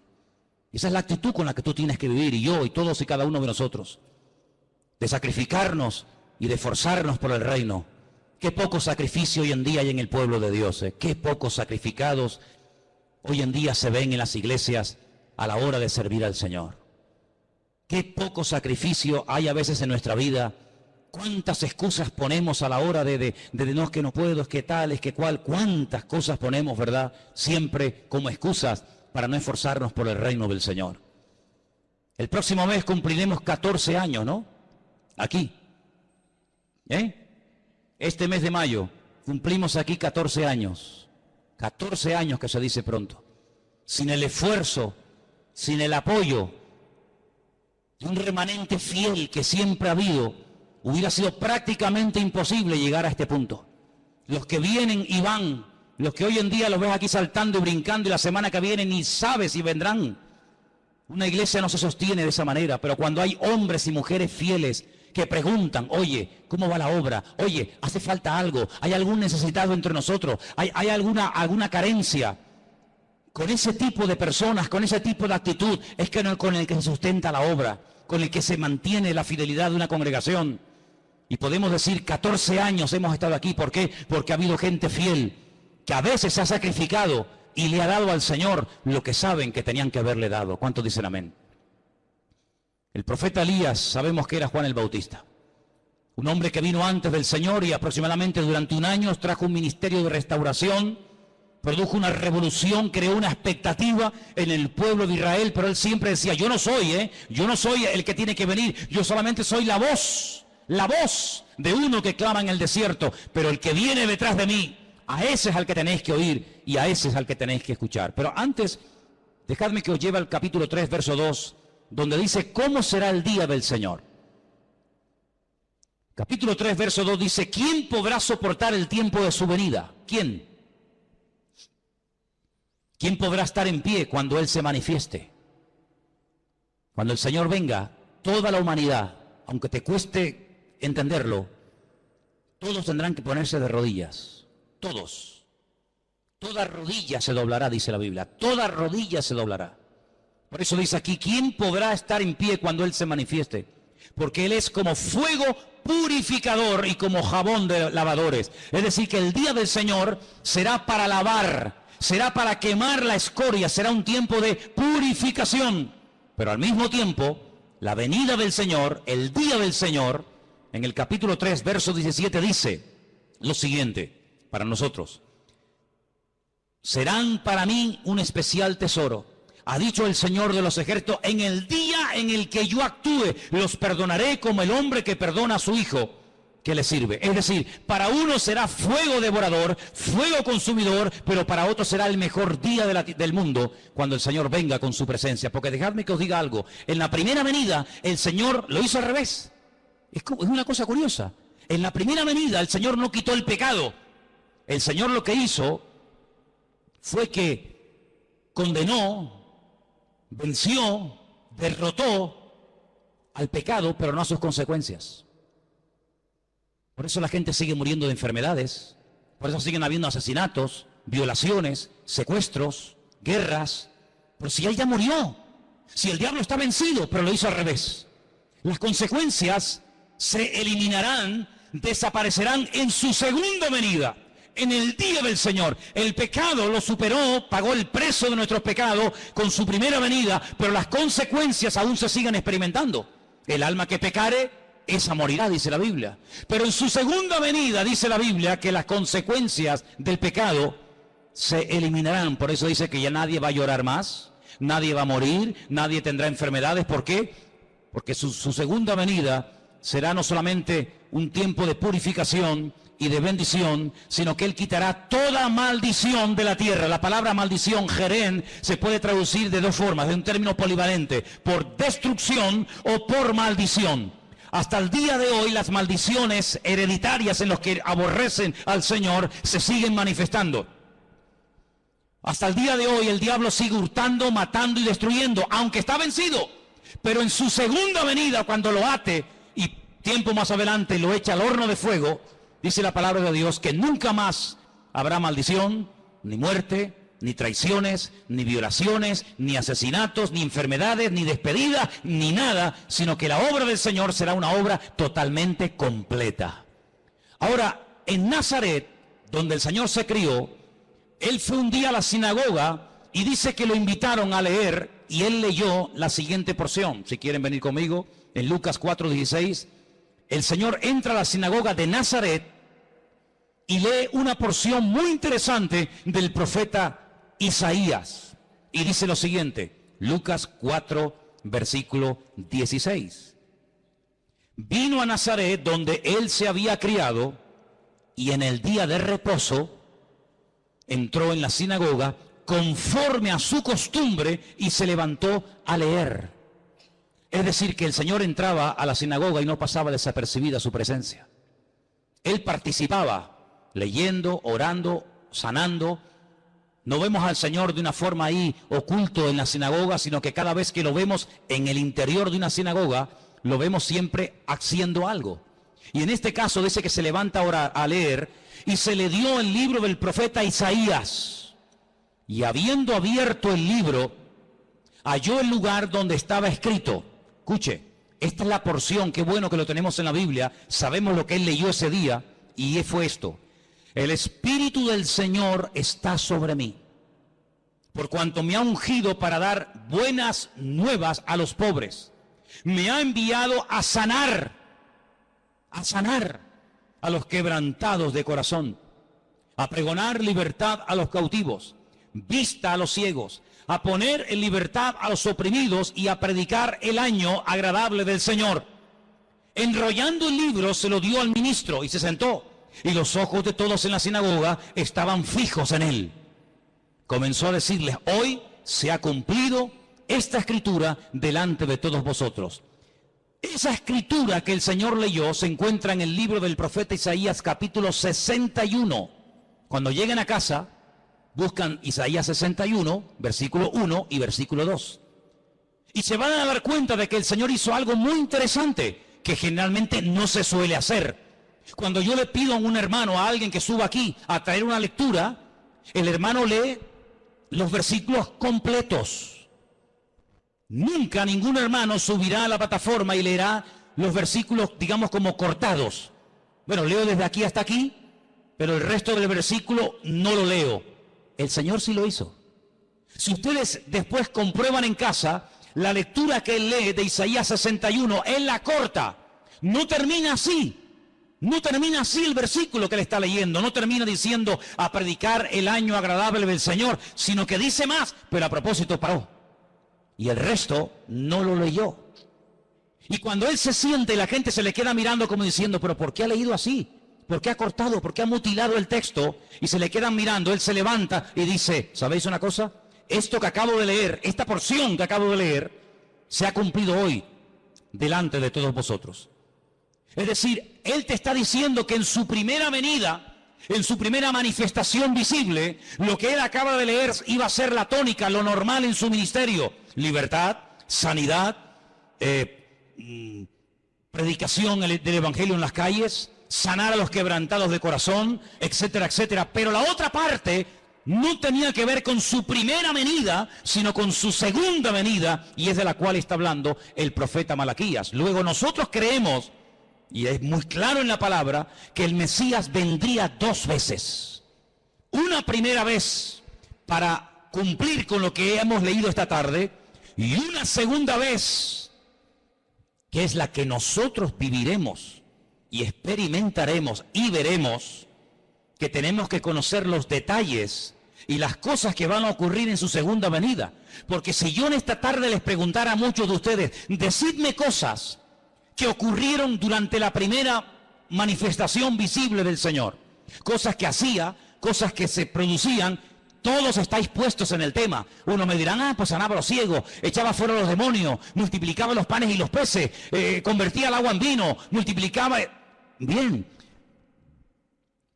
Esa es la actitud con la que tú tienes que vivir, y yo y todos y cada uno de nosotros, de sacrificarnos y de esforzarnos por el reino. Qué poco sacrificio hoy en día hay en el pueblo de Dios, qué pocos sacrificados hoy en día se ven en las iglesias a la hora de servir al Señor. Qué poco sacrificio hay a veces en nuestra vida. Cuántas excusas ponemos a la hora de no, es que no puedo, es que tal, es que cual. Cuántas cosas ponemos, ¿verdad? Siempre como excusas para no esforzarnos por el reino del Señor. El próximo mes cumpliremos 14 años, ¿no? Aquí. Este mes de mayo cumplimos aquí 14 años. 14 años que se dice pronto. Sin el esfuerzo, sin el apoyo de un remanente fiel que siempre ha habido, hubiera sido prácticamente imposible llegar a este punto. Los que vienen y van, los que hoy en día los ves aquí saltando y brincando y la semana que viene ni sabes si vendrán. Una iglesia no se sostiene de esa manera, pero cuando hay hombres y mujeres fieles que preguntan, oye, ¿cómo va la obra? Oye, ¿hace falta algo? ¿Hay algún necesitado entre nosotros? ¿Hay alguna carencia? Con ese tipo de personas, con ese tipo de actitud, es que con el que se sustenta la obra, con el que se mantiene la fidelidad de una congregación. Y podemos decir, 14 años hemos estado aquí. ¿Por qué? Porque ha habido gente fiel que a veces se ha sacrificado y le ha dado al Señor lo que saben que tenían que haberle dado. ¿Cuántos dicen amén? El profeta Elías, sabemos que era Juan el Bautista. Un hombre que vino antes del Señor y aproximadamente durante un año trajo un ministerio de restauración, produjo una revolución, creó una expectativa en el pueblo de Israel, pero él siempre decía, yo no soy el que tiene que venir, yo solamente soy la voz de uno que clama en el desierto, pero el que viene detrás de mí, a ese es al que tenéis que oír y a ese es al que tenéis que escuchar. Pero antes, dejadme que os lleve al capítulo 3, verso 2, donde dice, ¿cómo será el día del Señor? Capítulo 3, verso 2 dice, ¿quién podrá soportar el tiempo de su venida? ¿Quién? ¿Quién podrá estar en pie cuando Él se manifieste? Cuando el Señor venga, toda la humanidad, aunque te cueste entenderlo, todos tendrán que ponerse de rodillas. Todos. Toda rodilla se doblará, dice la Biblia. Toda rodilla se doblará. Por eso dice aquí, ¿quién podrá estar en pie cuando Él se manifieste? Porque Él es como fuego purificador y como jabón de lavadores. Es decir, que el día del Señor será para lavar, será para quemar la escoria, será un tiempo de purificación. Pero al mismo tiempo, la venida del Señor, el día del Señor, en el capítulo 3, verso 17, dice lo siguiente para nosotros. Serán para mí un especial tesoro. Ha dicho el Señor de los ejércitos, en el día en el que yo actúe, los perdonaré como el hombre que perdona a su hijo que le sirve. Es decir, para uno será fuego devorador, fuego consumidor, pero para otro será el mejor día del mundo cuando el Señor venga con su presencia. Porque dejadme que os diga algo, en la primera venida el Señor lo hizo al revés. Es una cosa curiosa. En la primera venida el Señor no quitó el pecado. El Señor lo que hizo fue que condenó, venció, derrotó al pecado, pero no a sus consecuencias. Por eso la gente sigue muriendo de enfermedades, por eso siguen habiendo asesinatos, violaciones, secuestros, guerras. Pero si Él ya murió, si el diablo está vencido, pero lo hizo al revés. Las consecuencias se eliminarán, desaparecerán en su segunda venida, en el día del Señor. El pecado lo superó, pagó el precio de nuestros pecados con su primera venida, pero las consecuencias aún se siguen experimentando. El alma que pecare, esa morirá, dice la Biblia. Pero en su segunda venida dice la Biblia que las consecuencias del pecado se eliminarán. Por eso dice que ya nadie va a llorar más, nadie va a morir, nadie tendrá enfermedades. ¿Por qué? Porque su segunda venida será no solamente un tiempo de purificación y de bendición, sino que Él quitará toda maldición de la tierra. La palabra maldición, jerén, se puede traducir de dos formas, de un término polivalente, por destrucción o por maldición. Hasta el día de hoy las maldiciones hereditarias en los que aborrecen al Señor se siguen manifestando. Hasta el día de hoy el diablo sigue hurtando, matando y destruyendo, aunque está vencido. Pero en su segunda venida, cuando lo ate y tiempo más adelante lo echa al horno de fuego, dice la palabra de Dios que nunca más habrá maldición, ni muerte, ni traiciones, ni violaciones, ni asesinatos, ni enfermedades, ni despedidas, ni nada, sino que la obra del Señor será una obra totalmente completa. Ahora, en Nazaret, donde el Señor se crió, Él fue un día a la sinagoga y dice que lo invitaron a leer y Él leyó la siguiente porción. Si quieren venir conmigo, en Lucas 4:16, el Señor entra a la sinagoga de Nazaret y lee una porción muy interesante del profeta Isaías. Y dice lo siguiente, Lucas 4, versículo 16. Vino a Nazaret donde Él se había criado y en el día de reposo entró en la sinagoga conforme a su costumbre y se levantó a leer. Es decir, que el Señor entraba a la sinagoga y no pasaba desapercibida su presencia. Él participaba, leyendo, orando, sanando. No vemos al Señor de una forma ahí oculto en la sinagoga, sino que cada vez que lo vemos en el interior de una sinagoga, lo vemos siempre haciendo algo. Y en este caso dice que se levanta ahora a leer y se le dio el libro del profeta Isaías. Y habiendo abierto el libro, halló el lugar donde estaba escrito. Escuche, esta es la porción, qué bueno que lo tenemos en la Biblia, sabemos lo que él leyó ese día, y fue esto: el Espíritu del Señor está sobre mí, por cuanto me ha ungido para dar buenas nuevas a los pobres. Me ha enviado a sanar a los quebrantados de corazón, a pregonar libertad a los cautivos, vista a los ciegos, a poner en libertad a los oprimidos y a predicar el año agradable del Señor. Enrollando el libro se lo dio al ministro y se sentó, y los ojos de todos en la sinagoga estaban fijos en él. Comenzó a decirles: hoy se ha cumplido esta escritura delante de todos vosotros. Esa escritura que el Señor leyó se encuentra en el libro del profeta Isaías capítulo 61. Cuando lleguen a casa, buscan Isaías 61, versículo 1 y versículo 2. Y se van a dar cuenta de que el Señor hizo algo muy interesante, que generalmente no se suele hacer. Cuando yo le pido a un hermano, a alguien que suba aquí, a traer una lectura, el hermano lee los versículos completos. Nunca ningún hermano subirá a la plataforma y leerá los versículos, digamos, como cortados. Bueno, leo desde aquí hasta aquí, pero el resto del versículo no lo leo. El Señor sí lo hizo. Si ustedes después comprueban en casa, la lectura que él lee de Isaías 61, él la corta. No termina así. No termina así el versículo que él está leyendo. No termina diciendo a predicar el año agradable del Señor, sino que dice más, pero a propósito paró. Y el resto no lo leyó. Y cuando él se siente, la gente se le queda mirando como diciendo: ¿pero por qué ha leído así? ¿Por qué ha cortado? ¿Por qué ha mutilado el texto? Y se le quedan mirando. Él se levanta y dice: ¿sabéis una cosa? Esto que acabo de leer, esta porción que acabo de leer, se ha cumplido hoy delante de todos vosotros. Es decir, él te está diciendo que en su primera venida, en su primera manifestación visible, lo que él acaba de leer iba a ser la tónica, lo normal en su ministerio: libertad, sanidad, predicación del evangelio en las calles, sanar a los quebrantados de corazón, etcétera, etcétera. Pero la otra parte no tenía que ver con su primera venida, sino con su segunda venida, y es de la cual está hablando el profeta Malaquías. Luego nosotros creemos, y es muy claro en la palabra, que el Mesías vendría 2 veces. Una primera vez para cumplir con lo que hemos leído esta tarde, y una segunda vez, que es la que nosotros viviremos y experimentaremos y veremos, que tenemos que conocer los detalles y las cosas que van a ocurrir en su segunda venida. Porque si yo en esta tarde les preguntara a muchos de ustedes, decidme cosas que ocurrieron durante la primera manifestación visible del Señor, cosas que hacía, cosas que se producían, todos estáis puestos en el tema. Uno me dirán, pues sanaba a los ciegos, echaba fuera a los demonios, multiplicaba los panes y los peces, convertía el agua en vino, multiplicaba... Bien,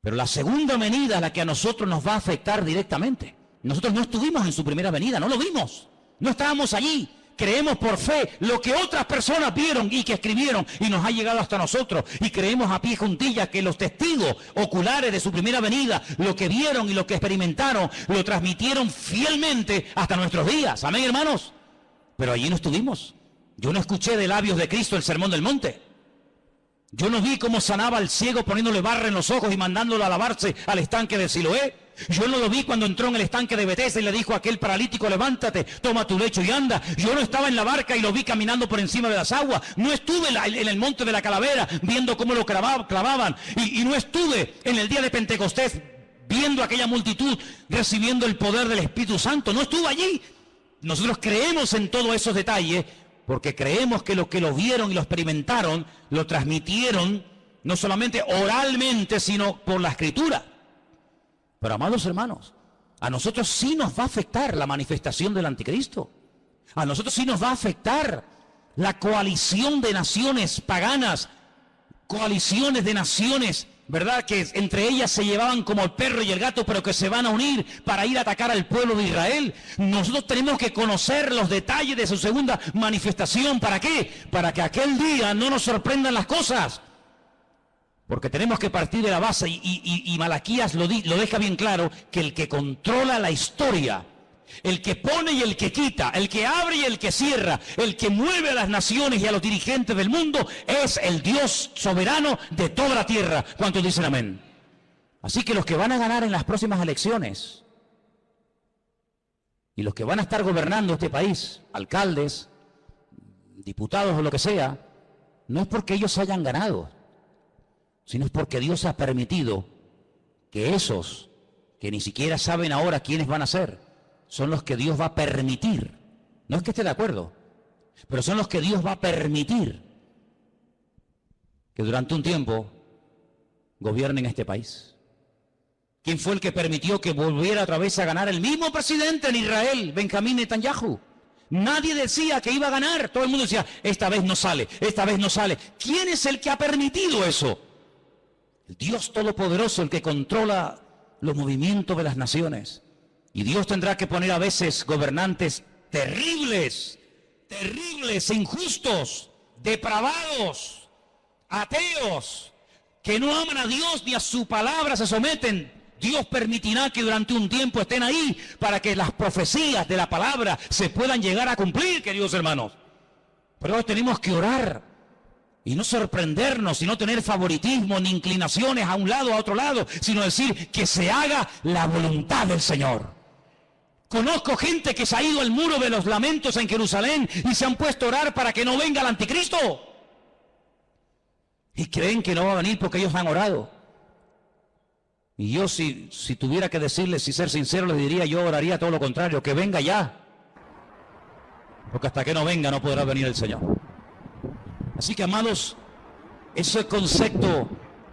pero la segunda venida es la que a nosotros nos va a afectar directamente. Nosotros no estuvimos en su primera venida, no lo vimos, no estábamos allí. Creemos por fe lo que otras personas vieron y que escribieron y nos ha llegado hasta nosotros. Y creemos a pie juntillas que los testigos oculares de su primera venida, lo que vieron y lo que experimentaron, lo transmitieron fielmente hasta nuestros días. Amén, hermanos. Pero allí no estuvimos. Yo no escuché de labios de Cristo el sermón del monte. Yo no vi cómo sanaba al ciego poniéndole barra en los ojos y mandándolo a lavarse al estanque de Siloé. Yo no lo vi cuando entró en el estanque de Betesda y le dijo a aquel paralítico, levántate, toma tu lecho y anda. Yo no estaba en la barca y lo vi caminando por encima de las aguas. No estuve en el monte de la Calavera viendo cómo lo clavaban. Y no estuve en el día de Pentecostés viendo a aquella multitud recibiendo el poder del Espíritu Santo. No estuve allí. Nosotros creemos en todos esos detalles porque creemos que los que lo vieron y lo experimentaron, lo transmitieron no solamente oralmente, sino por la Escritura. Pero, amados hermanos, a nosotros sí nos va a afectar la manifestación del anticristo. A nosotros sí nos va a afectar la coalición de naciones paganas, coaliciones de naciones, ¿verdad?, que entre ellas se llevaban como el perro y el gato, pero que se van a unir para ir a atacar al pueblo de Israel. Nosotros tenemos que conocer los detalles de su segunda manifestación. ¿Para qué? Para que aquel día no nos sorprendan las cosas. Porque tenemos que partir de la base, y Malaquías lo deja bien claro, que el que controla la historia, el que pone y el que quita, el que abre y el que cierra, el que mueve a las naciones y a los dirigentes del mundo, es el Dios soberano de toda la tierra. ¿Cuántos dicen amén? Así que los que van a ganar en las próximas elecciones, y los que van a estar gobernando este país, alcaldes, diputados o lo que sea, no es porque ellos hayan ganado, sino es porque Dios ha permitido que esos que ni siquiera saben ahora quiénes van a ser, son los que Dios va a permitir. No es que esté de acuerdo, pero son los que Dios va a permitir que durante un tiempo gobiernen este país. ¿Quién fue el que permitió que volviera otra vez a ganar el mismo presidente en Israel, Benjamín Netanyahu? Nadie decía que iba a ganar, todo el mundo decía, esta vez no sale, esta vez no sale. ¿Quién es el que ha permitido eso? El Dios Todopoderoso, el que controla los movimientos de las naciones. Y Dios tendrá que poner a veces gobernantes terribles, injustos, depravados, ateos, que no aman a Dios ni a su palabra se someten. Dios permitirá que durante un tiempo estén ahí para que las profecías de la palabra se puedan llegar a cumplir, queridos hermanos. Pero tenemos que orar y no sorprendernos y no tener favoritismo ni inclinaciones a un lado, a otro lado, sino decir que se haga la voluntad del Señor. Conozco gente que se ha ido al muro de los lamentos en Jerusalén y se han puesto a orar para que no venga el anticristo. Y creen que no va a venir porque ellos han orado. Y yo si tuviera que decirles, si ser sincero, les diría, yo oraría todo lo contrario, que venga ya. Porque hasta que no venga no podrá venir el Señor. Así que, amados, ese concepto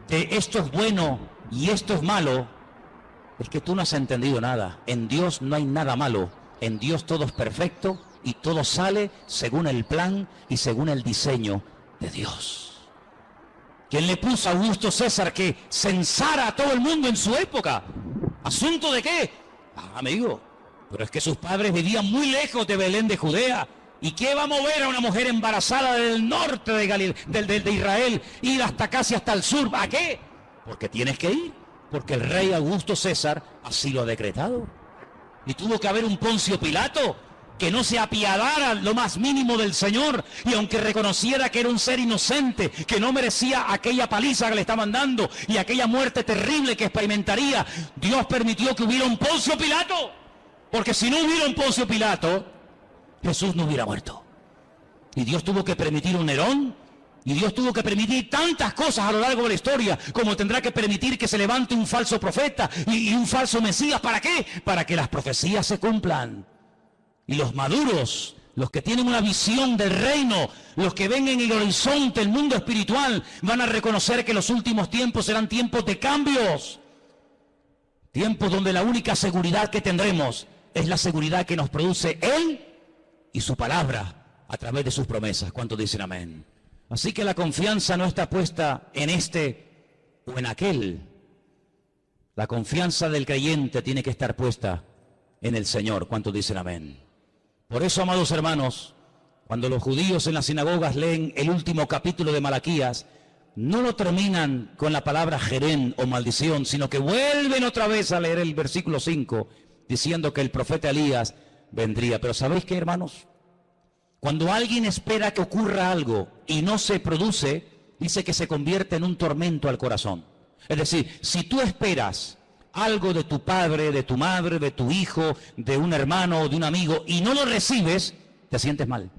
de esto es bueno y esto es malo, es que tú no has entendido nada. En Dios no hay nada malo. En Dios todo es perfecto y todo sale según el plan y según el diseño de Dios. ¿Quién le puso a Augusto César que censara a todo el mundo en su época? ¿Asunto de qué? Amigo, pero es que sus padres vivían muy lejos de Belén de Judea. ¿Y qué va a mover a una mujer embarazada del norte de Israel, ir hasta casi hasta el sur? ¿A qué? Porque tienes que ir. porque el rey Augusto César así lo ha decretado. Y tuvo que haber un Poncio Pilato que no se apiadara lo más mínimo del Señor, y aunque reconociera que era un ser inocente, que no merecía aquella paliza que le estaban dando y aquella muerte terrible que experimentaría, Dios permitió que hubiera un Poncio Pilato, porque si no hubiera un Poncio Pilato, Jesús no hubiera muerto. Y Dios tuvo que permitir un Nerón, y Dios tuvo que permitir tantas cosas a lo largo de la historia, como tendrá que permitir que se levante un falso profeta y un falso Mesías. ¿Para qué? Para que las profecías se cumplan. Y los maduros, los que tienen una visión del reino, los que ven en el horizonte el mundo espiritual, van a reconocer que los últimos tiempos serán tiempos de cambios. Tiempos donde la única seguridad que tendremos es la seguridad que nos produce Él y su palabra a través de sus promesas. ¿Cuántos dicen amén? Así que la confianza no está puesta en este o en aquel. La confianza del creyente tiene que estar puesta en el Señor. ¿Cuántos dicen amén? Por eso, amados hermanos, cuando los judíos en las sinagogas leen el último capítulo de Malaquías, no lo terminan con la palabra jerén o maldición, sino que vuelven otra vez a leer el versículo 5, diciendo que el profeta Elías vendría. Pero ¿sabéis qué, hermanos? Cuando alguien espera que ocurra algo y no se produce, dice que se convierte en un tormento al corazón. Es decir, si tú esperas algo de tu padre, de tu madre, de tu hijo, de un hermano o de un amigo, y no lo recibes, te sientes mal.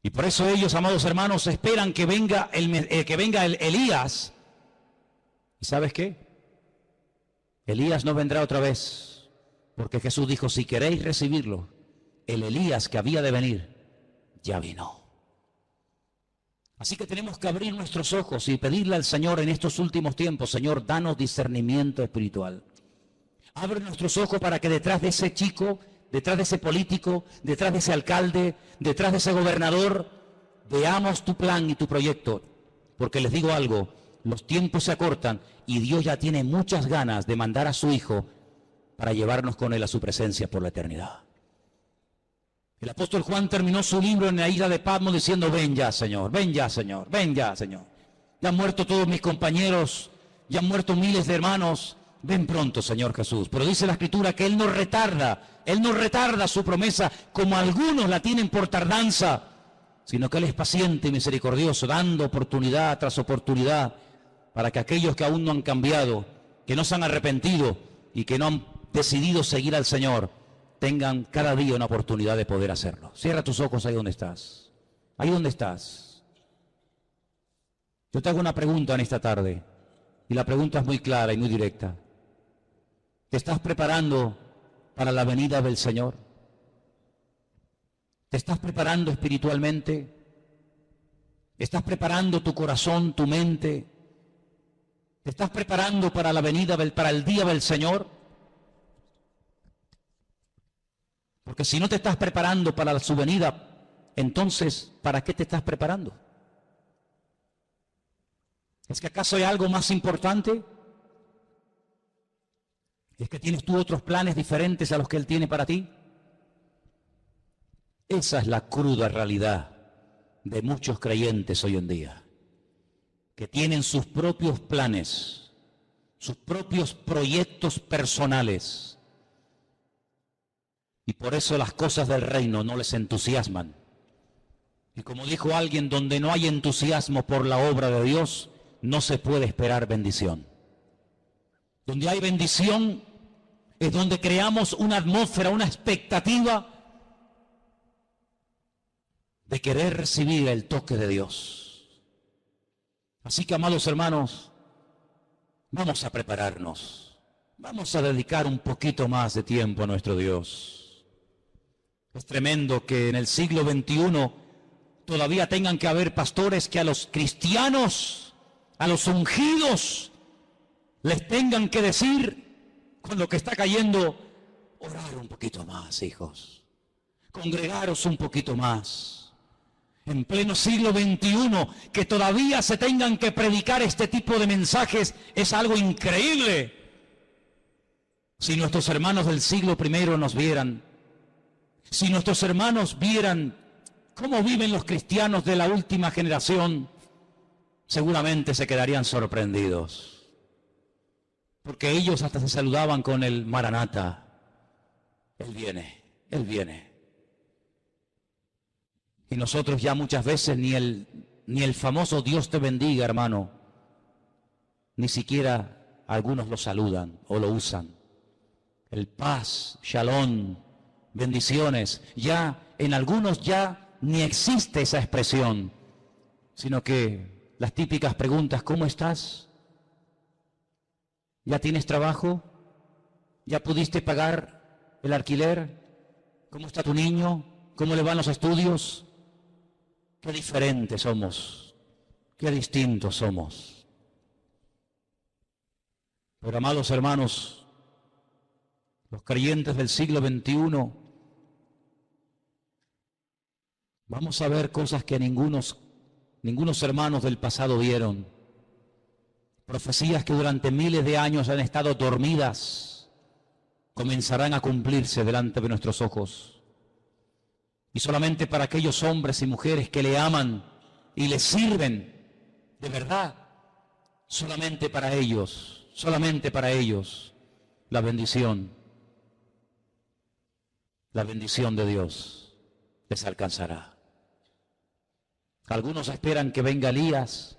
Y por eso ellos, amados hermanos, esperan que venga el Elías. ¿Y sabes qué? Elías no vendrá otra vez, porque Jesús dijo, si queréis recibirlo, el Elías que había de venir, ya vino. Así que tenemos que abrir nuestros ojos y pedirle al Señor en estos últimos tiempos, Señor, danos discernimiento espiritual. Abre nuestros ojos para que detrás de ese chico, detrás de ese político, detrás de ese alcalde, detrás de ese gobernador, veamos tu plan y tu proyecto. Porque les digo algo, los tiempos se acortan y Dios ya tiene muchas ganas de mandar a su Hijo para llevarnos con Él a su presencia por la eternidad. El apóstol Juan terminó su libro en la isla de Patmos diciendo, ven ya, Señor, ven ya, Señor, ven ya, Señor. Ya han muerto todos mis compañeros, ya han muerto miles de hermanos, ven pronto, Señor Jesús. Pero dice la Escritura que Él no retarda su promesa como algunos la tienen por tardanza, sino que Él es paciente y misericordioso, dando oportunidad tras oportunidad para que aquellos que aún no han cambiado, que no se han arrepentido y que no han decidido seguir al Señor, tengan cada día una oportunidad de poder hacerlo. Cierra tus ojos ahí donde estás. Ahí donde estás. Yo te hago una pregunta en esta tarde. Y la pregunta es muy clara y muy directa. ¿Te estás preparando para la venida del Señor? ¿Te estás preparando espiritualmente? ¿Estás preparando tu corazón, tu mente? ¿Te estás preparando para la venida, para el día del Señor? Porque si no te estás preparando para su venida, entonces, ¿para qué te estás preparando? ¿Es que acaso hay algo más importante? ¿Es que tienes tú otros planes diferentes a los que Él tiene para ti? Esa es la cruda realidad de muchos creyentes hoy en día, que tienen sus propios planes, sus propios proyectos personales. Y por eso las cosas del reino no les entusiasman. Y como dijo alguien, donde no hay entusiasmo por la obra de Dios, no se puede esperar bendición. Donde hay bendición es donde creamos una atmósfera, una expectativa de querer recibir el toque de Dios. Así que, amados hermanos, vamos a prepararnos. Vamos a dedicar un poquito más de tiempo a nuestro Dios. Es tremendo que en el siglo XXI todavía tengan que haber pastores que a los cristianos, a los ungidos, les tengan que decir con lo que está cayendo, orar un poquito más, hijos, congregaros un poquito más. En pleno siglo XXI, que todavía se tengan que predicar este tipo de mensajes es algo increíble. Si nuestros hermanos del siglo I nos vieran, si nuestros hermanos vieran cómo viven los cristianos de la última generación, seguramente se quedarían sorprendidos. porque ellos hasta se saludaban con el Maranata. Él viene, Él viene. Y nosotros ya muchas veces ni el famoso Dios te bendiga, hermano, ni siquiera algunos lo saludan o lo usan. El paz, shalom, bendiciones, ya en algunos ya ni existe esa expresión, sino que las típicas preguntas: ¿cómo estás? ¿Ya tienes trabajo? ¿Ya pudiste pagar el alquiler? ¿Cómo está tu niño? ¿Cómo le van los estudios? Qué diferentes somos, qué distintos somos. Pero, amados hermanos, los creyentes del siglo XXI, vamos a ver cosas que ningunos hermanos del pasado vieron. Profecías que durante miles de años han estado dormidas, comenzarán a cumplirse delante de nuestros ojos. Y solamente para aquellos hombres y mujeres que le aman y le sirven de verdad, solamente para ellos, la bendición de Dios les alcanzará. Algunos esperan que venga Elías,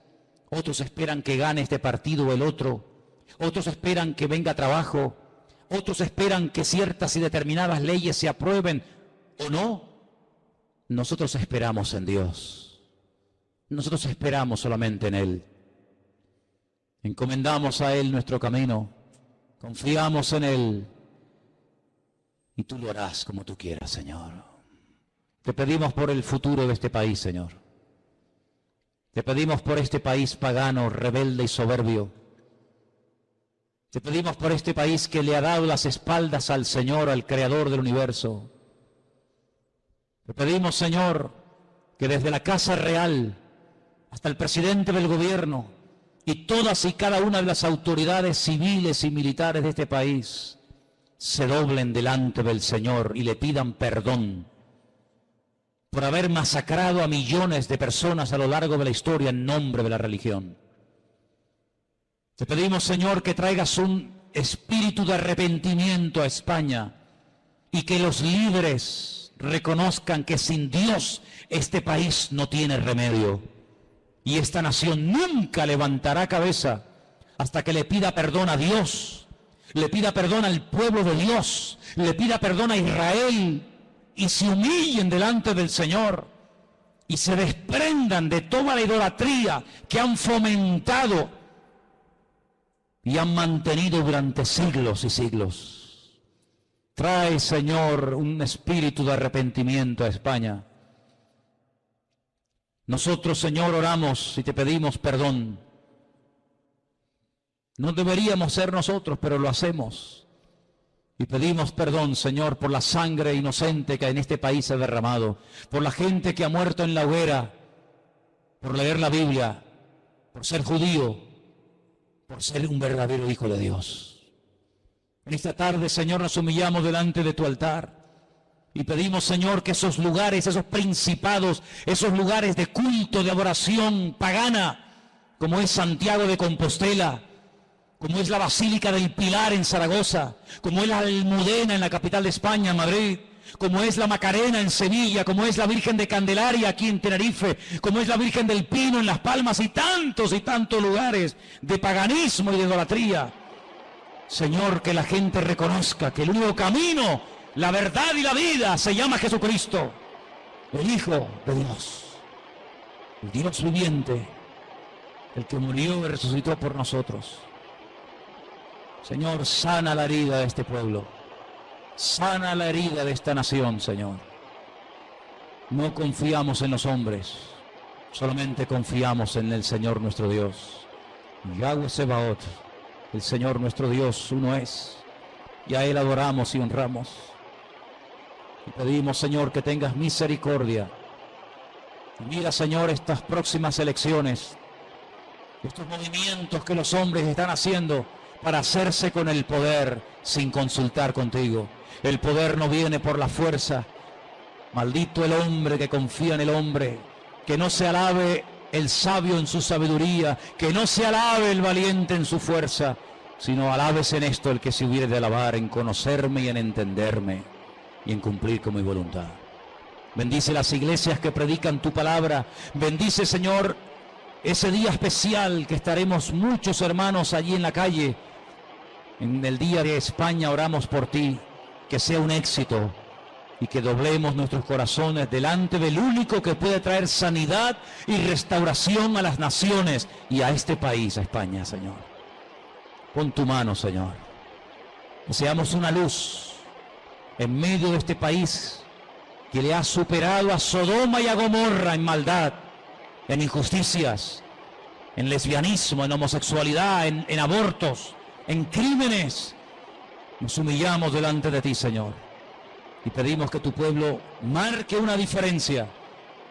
otros esperan que gane este partido o el otro, otros esperan que venga trabajo, otros esperan que ciertas y determinadas leyes se aprueben o no. Nosotros esperamos en Dios, nosotros esperamos solamente en Él. Encomendamos a Él nuestro camino, confiamos en Él y tú lo harás como tú quieras, Señor. Te pedimos por el futuro de este país, Señor. Te pedimos por este país pagano, rebelde y soberbio. Te pedimos por este país que le ha dado las espaldas al Señor, al Creador del universo. Te pedimos, Señor, que desde la Casa Real hasta el presidente del gobierno y todas y cada una de las autoridades civiles y militares de este país se doblen delante del Señor y le pidan perdón por haber masacrado a millones de personas a lo largo de la historia en nombre de la religión. Te pedimos, Señor, que traigas un espíritu de arrepentimiento a España y que los líderes reconozcan que sin Dios este país no tiene remedio y esta nación nunca levantará cabeza hasta que le pida perdón a Dios, le pida perdón al pueblo de Dios, le pida perdón a Israel y se humillen delante del Señor y se desprendan de toda la idolatría que han fomentado y han mantenido durante siglos y siglos. Trae, Señor, un espíritu de arrepentimiento a España. Nosotros, Señor, oramos y te pedimos perdón. No deberíamos ser nosotros, pero lo hacemos. Y pedimos perdón, Señor, por la sangre inocente que en este país se ha derramado, por la gente que ha muerto en la hoguera, por leer la Biblia, por ser judío, por ser un verdadero hijo de Dios. En esta tarde, Señor, nos humillamos delante de tu altar y pedimos, Señor, que esos lugares, esos principados, esos lugares de culto, de adoración pagana, como es Santiago de Compostela, como es la Basílica del Pilar en Zaragoza, como es la Almudena en la capital de España, Madrid, como es la Macarena en Sevilla, como es la Virgen de Candelaria aquí en Tenerife, como es la Virgen del Pino en Las Palmas y tantos lugares de paganismo y de idolatría. Señor, que la gente reconozca que el único camino, la verdad y la vida se llama Jesucristo, el Hijo de Dios, el Dios viviente, el que murió y resucitó por nosotros. Señor, sana la herida de este pueblo, sana la herida de esta nación, Señor. No confiamos en los hombres, solamente confiamos en el Señor nuestro Dios. Yahweh Sebaot, el Señor nuestro Dios, uno es, y a Él adoramos y honramos. Y pedimos, Señor, que tengas misericordia. Y mira, Señor, estas próximas elecciones, estos movimientos que los hombres están haciendo para hacerse con el poder sin consultar contigo. El poder no viene por la fuerza. Maldito el hombre que confía en el hombre, que no se alabe el sabio en su sabiduría, que no se alabe el valiente en su fuerza, sino alabes en esto el que se hubiere de alabar, en conocerme y en entenderme y en cumplir con mi voluntad. Bendice las iglesias que predican tu palabra. Bendice, Señor, ese día especial que estaremos muchos hermanos allí en la calle. En el día de España oramos por ti, que sea un éxito y que doblemos nuestros corazones delante del único que puede traer sanidad y restauración a las naciones y a este país, a España, Señor. Pon tu mano, Señor. Que seamos una luz en medio de este país que le ha superado a Sodoma y a Gomorra en maldad, en injusticias, en lesbianismo, en homosexualidad, en abortos, en crímenes. Nos humillamos delante de ti, Señor, y pedimos que tu pueblo marque una diferencia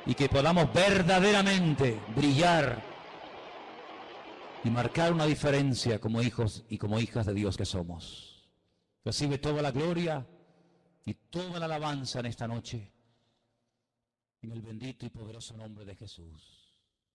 y que podamos verdaderamente brillar y marcar una diferencia como hijos y como hijas de Dios que somos. Recibe toda la gloria y toda la alabanza en esta noche, en el bendito y poderoso nombre de Jesús.